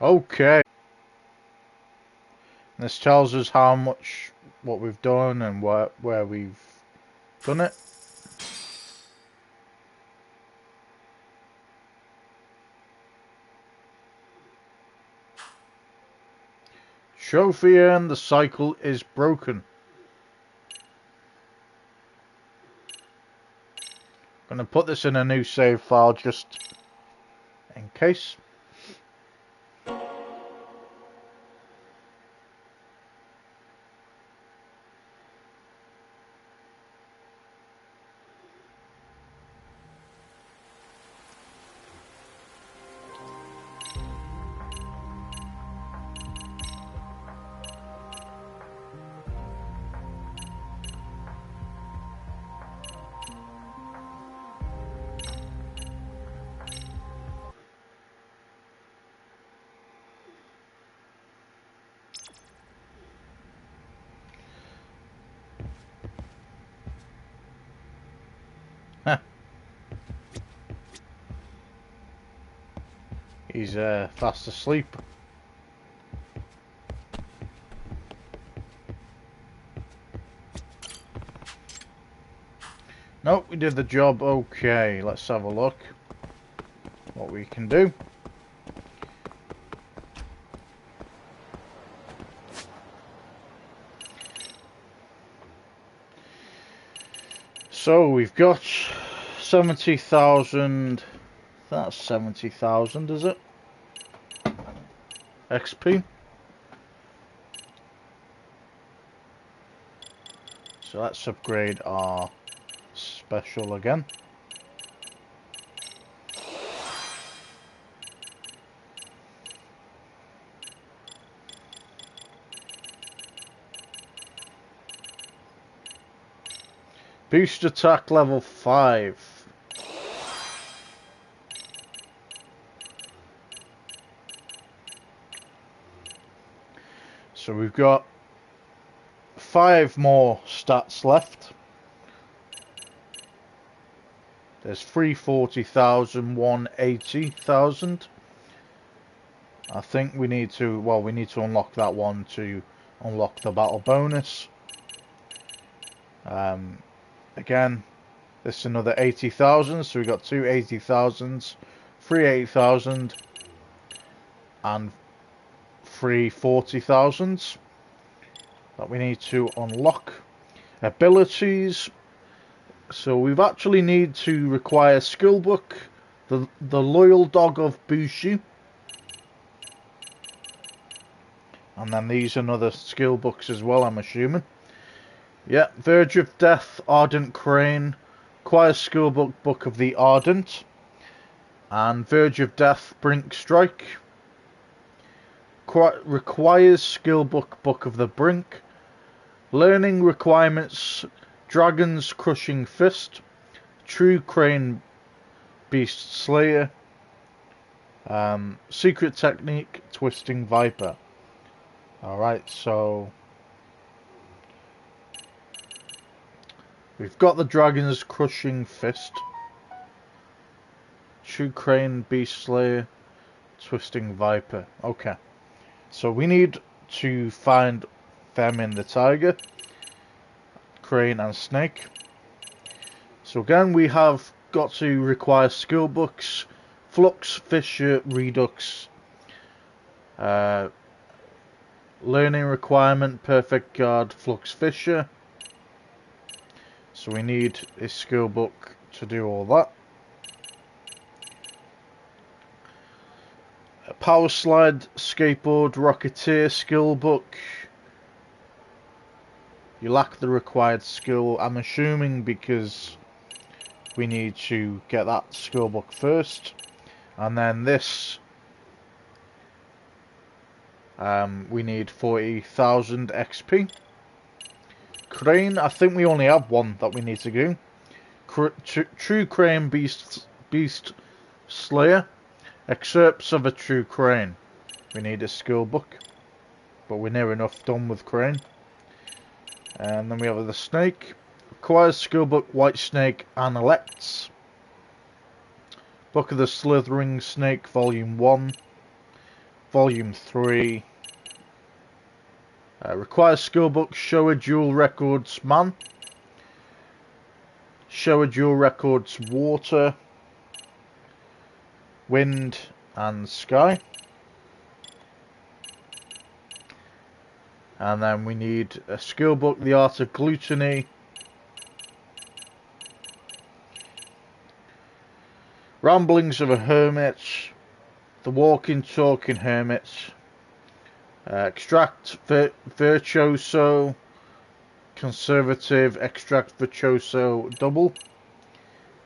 Okay. This tells us how much, what we've done and where we've done it. Trophy earned, the cycle is broken. I'm going to put this in a new save file just in case. He's fast asleep. Nope, we did the job. Okay, let's have a look what we can do. So we've got 70,000. That's 70,000, is it? XP. So let's upgrade our special again. Boost attack level 5. So we've got 5 more stats left. There's 340,000, 180,000. I think we need to, well, we need to unlock that one to unlock the battle bonus. Again, this is another 80,000, so we've got 2 80,000s, 3 80,000, and 3 40,000s that we need to unlock. Abilities. So we've actually need to require skill book, the loyal dog of Bushu, and then these are another skill books as well, I'm assuming. Yeah, Verge of Death, Ardent Crane, requires skill book of the Ardent, and Verge of Death, Brink Strike, requires skill book of the Brink. Learning requirements: Dragon's Crushing Fist, True Crane Beast Slayer, Secret Technique, Twisting Viper. Alright, so we've got the Dragon's Crushing Fist, True Crane Beast Slayer, Twisting Viper. Okay, so we need to find them in the Tiger, Crane and Snake. So again, we have got to require skill books: Flux, Fisher, Redux. Learning requirement: Perfect Guard, Flux, Fisher. So we need a skill book to do all that. Power Slide, Skateboard, Rocketeer skill book. You lack the required skill, I'm assuming, because we need to get that skill book first. And then this, we need 40,000 XP. Crane, I think we only have one that we need to do. True Crane Beast Slayer. Excerpts of a True Crane. We need a skill book, but we're near enough done with Crane. And then we have the Snake. Requires skill book: White Snake and Elects. Book of the Slithering Snake, Volume 1. Volume 3. Requires skill book Showa Dual Records Man. Showa Dual Records Water, Wind and Sky. And then we need a skill book, The Art of Gluttony. Ramblings of a Hermit, The Walking Talking Hermit, Extract Virtuoso, Conservative Extract Virtuoso Double.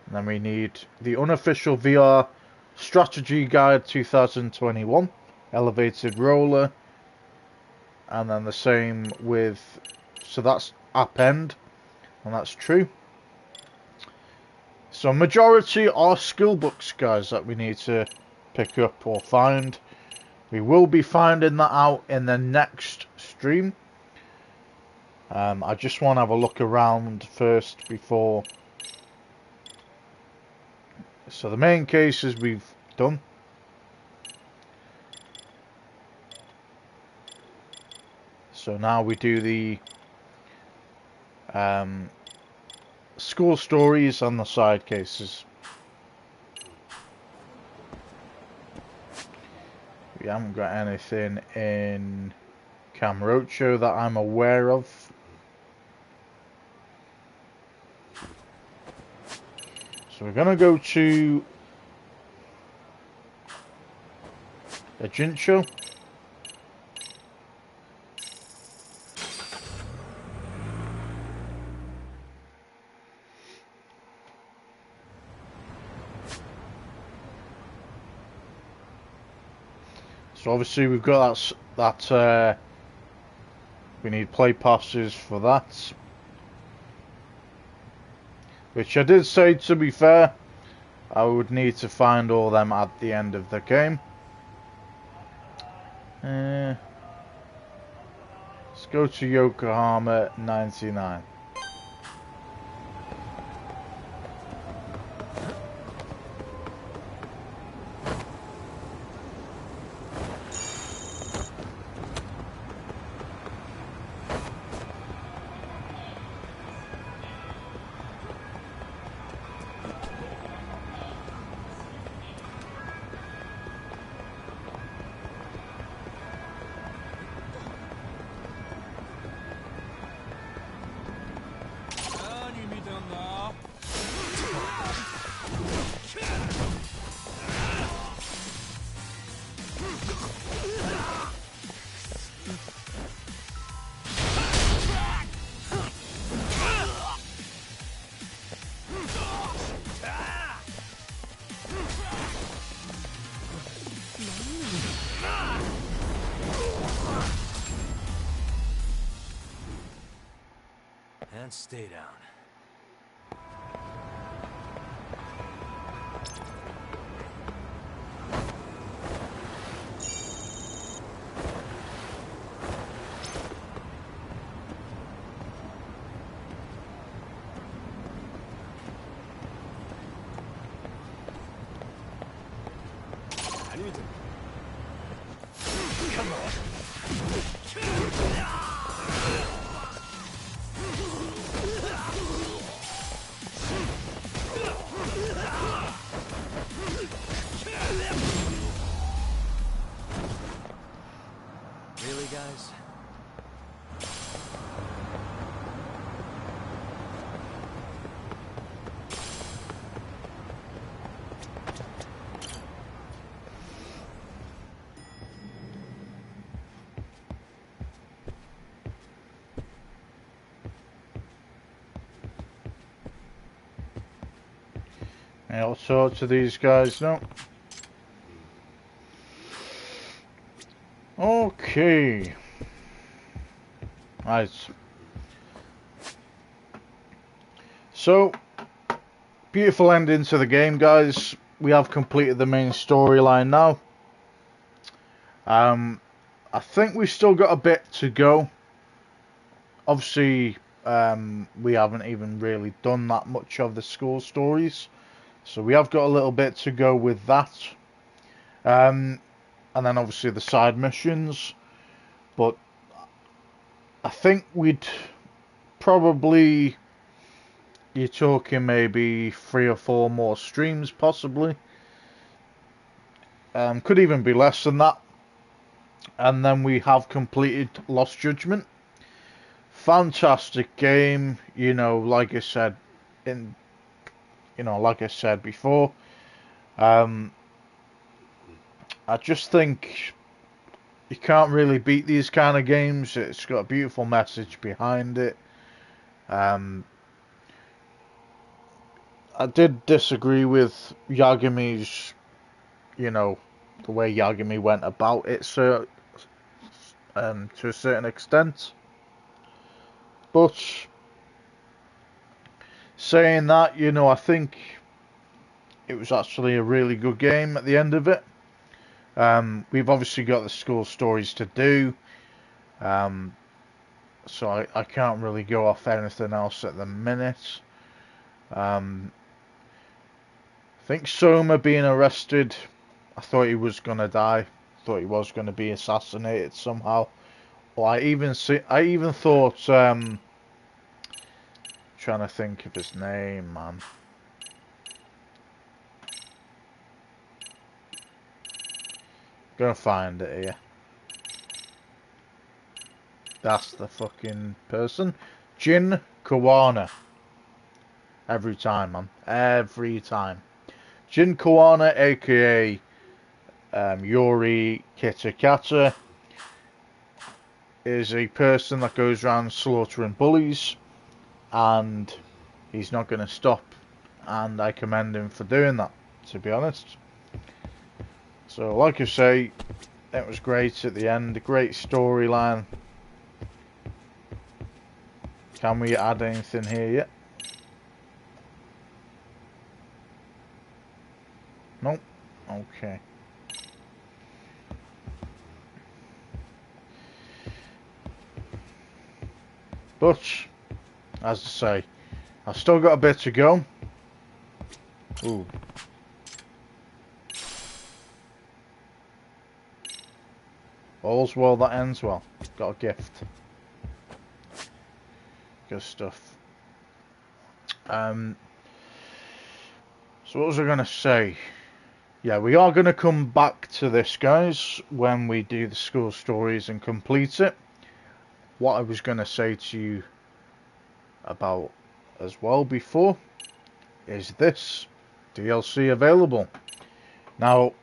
And then we need the Unofficial VR Strategy Guide 2021, Elevated Roller. And then the same with, so that's append, and that's true. So majority are skill books, guys, that we need to pick up or find. We will be finding that out in the next stream. I just want to have a look around first before. So the main cases we've done. So now we do the school stories and the side cases. We haven't got anything in Kamurocho that I'm aware of. So we're going to go to Ejincho. So obviously we've got that we need play passes for that. Which I did say, to be fair, I would need to find all them at the end of the game. Let's go to Yokohama 99. And stay down. Come on. Really, guys? I'll talk to these guys now. Okay. Right. So, beautiful ending to the game, guys. We have completed the main storyline now. I think we've still got a bit to go. Obviously, we haven't even really done that much of the school stories. So we have got a little bit to go with that. and then obviously the side missions. But I think we'd probably, you're talking maybe 3 or 4 more streams possibly. Could even be less than that. And then we have completed Lost Judgment. Fantastic game, you know, like I said before. I just think you can't really beat these kind of games. It's got a beautiful message behind it. I did disagree with Yagami's, you know, the way Yagami went about it, so to a certain extent. But saying that, you know, I think it was actually a really good game at the end of it. We've obviously got the school stories to do, so I can't really go off anything else at the minute. I think Soma being arrested, I thought he was going to die. I thought he was going to be assassinated somehow. Well, I even thought, trying to think of his name, man. Gonna find it here. That's the fucking person. Jin Kawana. Every time, man. Every time. Jin Kawana, aka Yuri Kitakata, is a person that goes around slaughtering bullies, and he's not going to stop, and I commend him for doing that, to be honest. So, like I say, it was great at the end, a great storyline. Can we add anything here yet? Nope. Okay. But, as I say, I've still got a bit to go. Ooh. All's well that ends well. Got a gift. Good stuff. So what was I going to say? Yeah, we are going to come back to this, guys, when we do the school stories and complete it. What I was going to say to you about as well before is this DLC available. Now,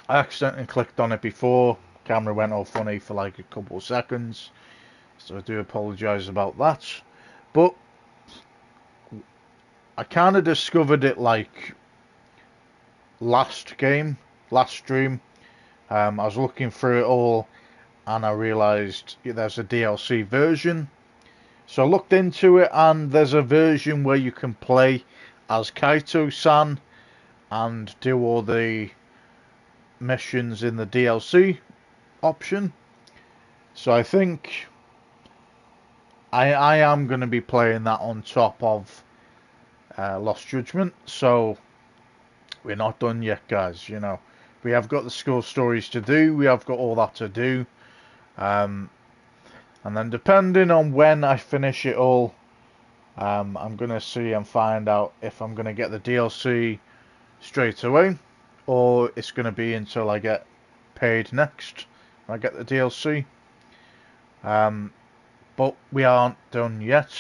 I accidentally clicked on it before. Camera went all funny for like a couple of seconds, so I do apologise about that. But I kind of discovered it like last stream. I was looking through it all, and I realised there's a DLC version. So I looked into it, and there's a version where you can play as Kaito-san and do all the missions in the DLC option. So I think I am going to be playing that on top of Lost Judgment. So we're not done yet, guys. You know, we have got the school stories to do. We have got all that to do. And then depending on when I finish it all, I'm going to see and find out if I'm going to get the DLC straight away, or it's going to be until I get paid next when I get the DLC. But we aren't done yet.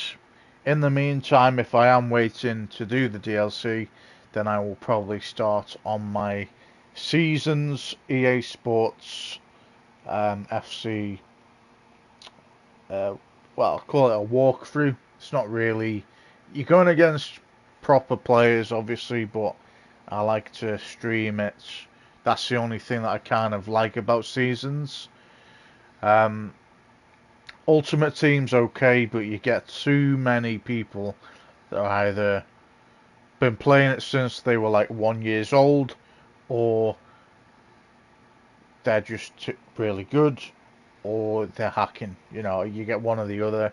In the meantime, if I am waiting to do the DLC, then I will probably start on my Seasons EA Sports FC, well, I'll call it a walkthrough. It's not really, you're going against proper players obviously, but I like to stream it. That's the only thing that I kind of like about Seasons. Ultimate Team's okay, but you get too many people that are either been playing it since they were like 1 year old, or they're just really good, or they're hacking. You know, you get one or the other,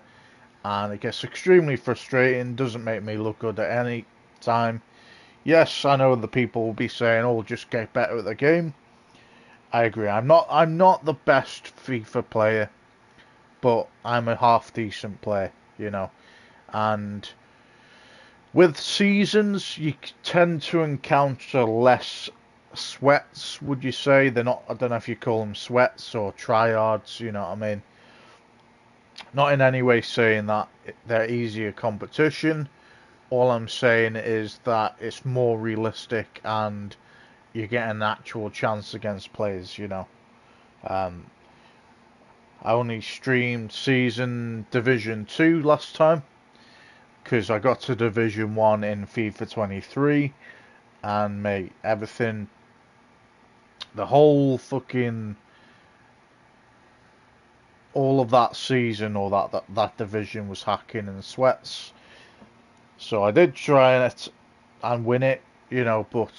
and it gets extremely frustrating. Doesn't make me look good at any time. Yes, I know the people will be saying, oh, just get better at the game. I agree. I'm not the best FIFA player, but I'm a half decent player, you know. And with seasons, you tend to encounter less sweats, would you say? They're not, I don't know if you call them sweats or tryhards, you know what I mean? Not in any way saying that they're easier competition. All I'm saying is that it's more realistic and you get an actual chance against players, you know. I only streamed Season Division 2 last time, because I got to Division 1 in FIFA 23, and mate, everything, the whole fucking, all of that season, or that division was hacking and sweats. So I did try it and win it, you know, but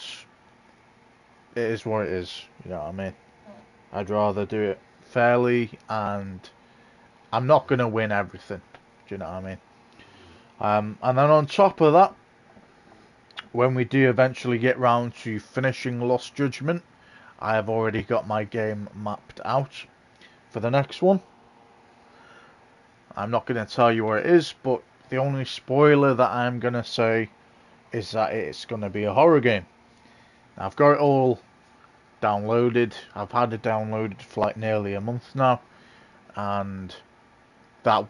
it is what it is, you know what I mean? I'd rather do it fairly, and I'm not going to win everything, do you know what I mean? And then on top of that, when we do eventually get round to finishing Lost Judgment, I have already got my game mapped out for the next one. I'm not going to tell you where it is, but the only spoiler that I'm going to say is that it's going to be a horror game. Now, I've got it all downloaded. I've had it downloaded for like nearly a month now, and that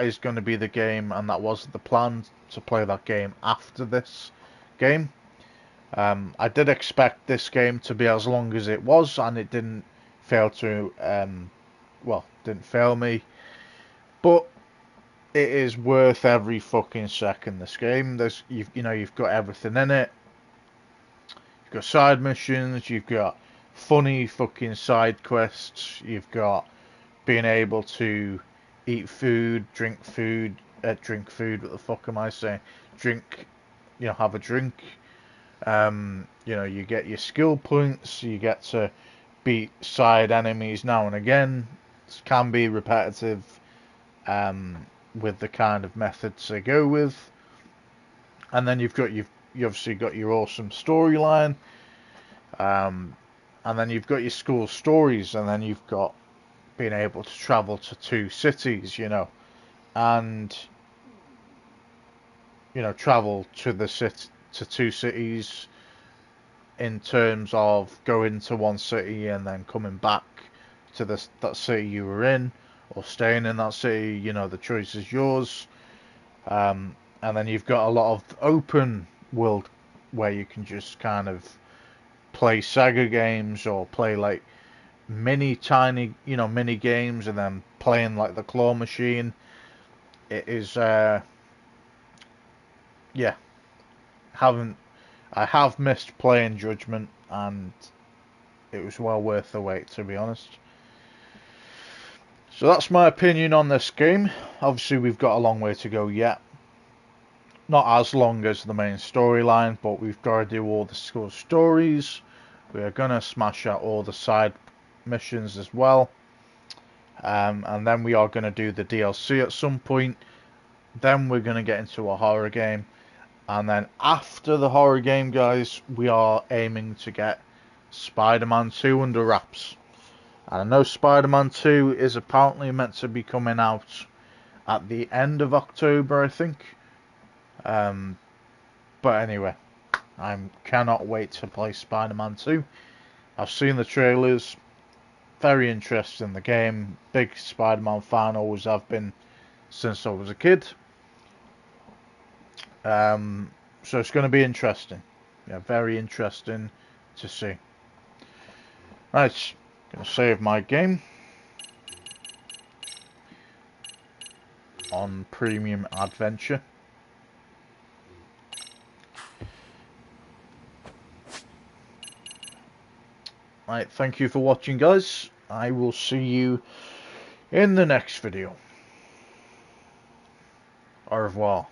is going to be the game, and that was the plan, to play that game after this game. I did expect this game to be as long as it was, and it didn't fail to didn't fail me, but it is worth every fucking second. This game, you've got everything in it. You've got side missions, you've got funny fucking side quests, you've got being able to eat food, drink food, what the fuck am I saying? Have a drink. You get your skill points, you get to beat side enemies now and again. It can be repetitive with the kind of methods they go with. And then you've obviously got your awesome storyline. And then you've got your school stories, and then you've got being able to travel to 2 cities, and travel to 2 cities in terms of going to one city and then coming back to that city you were in, or staying in that city. The choice is yours. And then you've got a lot of open world where you can just kind of play Sega games, or play like tiny games, and then playing like the claw machine. It is I have missed playing Judgment, and it was well worth the wait, to be honest. So that's my opinion on this game. Obviously we've got a long way to go yet. Not as long as the main storyline, but we've got to do all the school stories. We are going to smash out all the side missions as well. And then we are going to do the DLC at some point. Then we're going to get into a horror game. And then after the horror game, guys, we are aiming to get Spider-Man 2 under wraps. And I know Spider-Man 2 is apparently meant to be coming out at the end of October, I think. But anyway, I cannot wait to play Spider-Man 2. I've seen the trailers. Very interested in the game. Big Spider-Man fan, always have been since I was a kid. So it's going to be interesting. Yeah, very interesting to see. Right, going to save my game on Premium Adventure. Right, thank you for watching, guys. I will see you in the next video. Au revoir.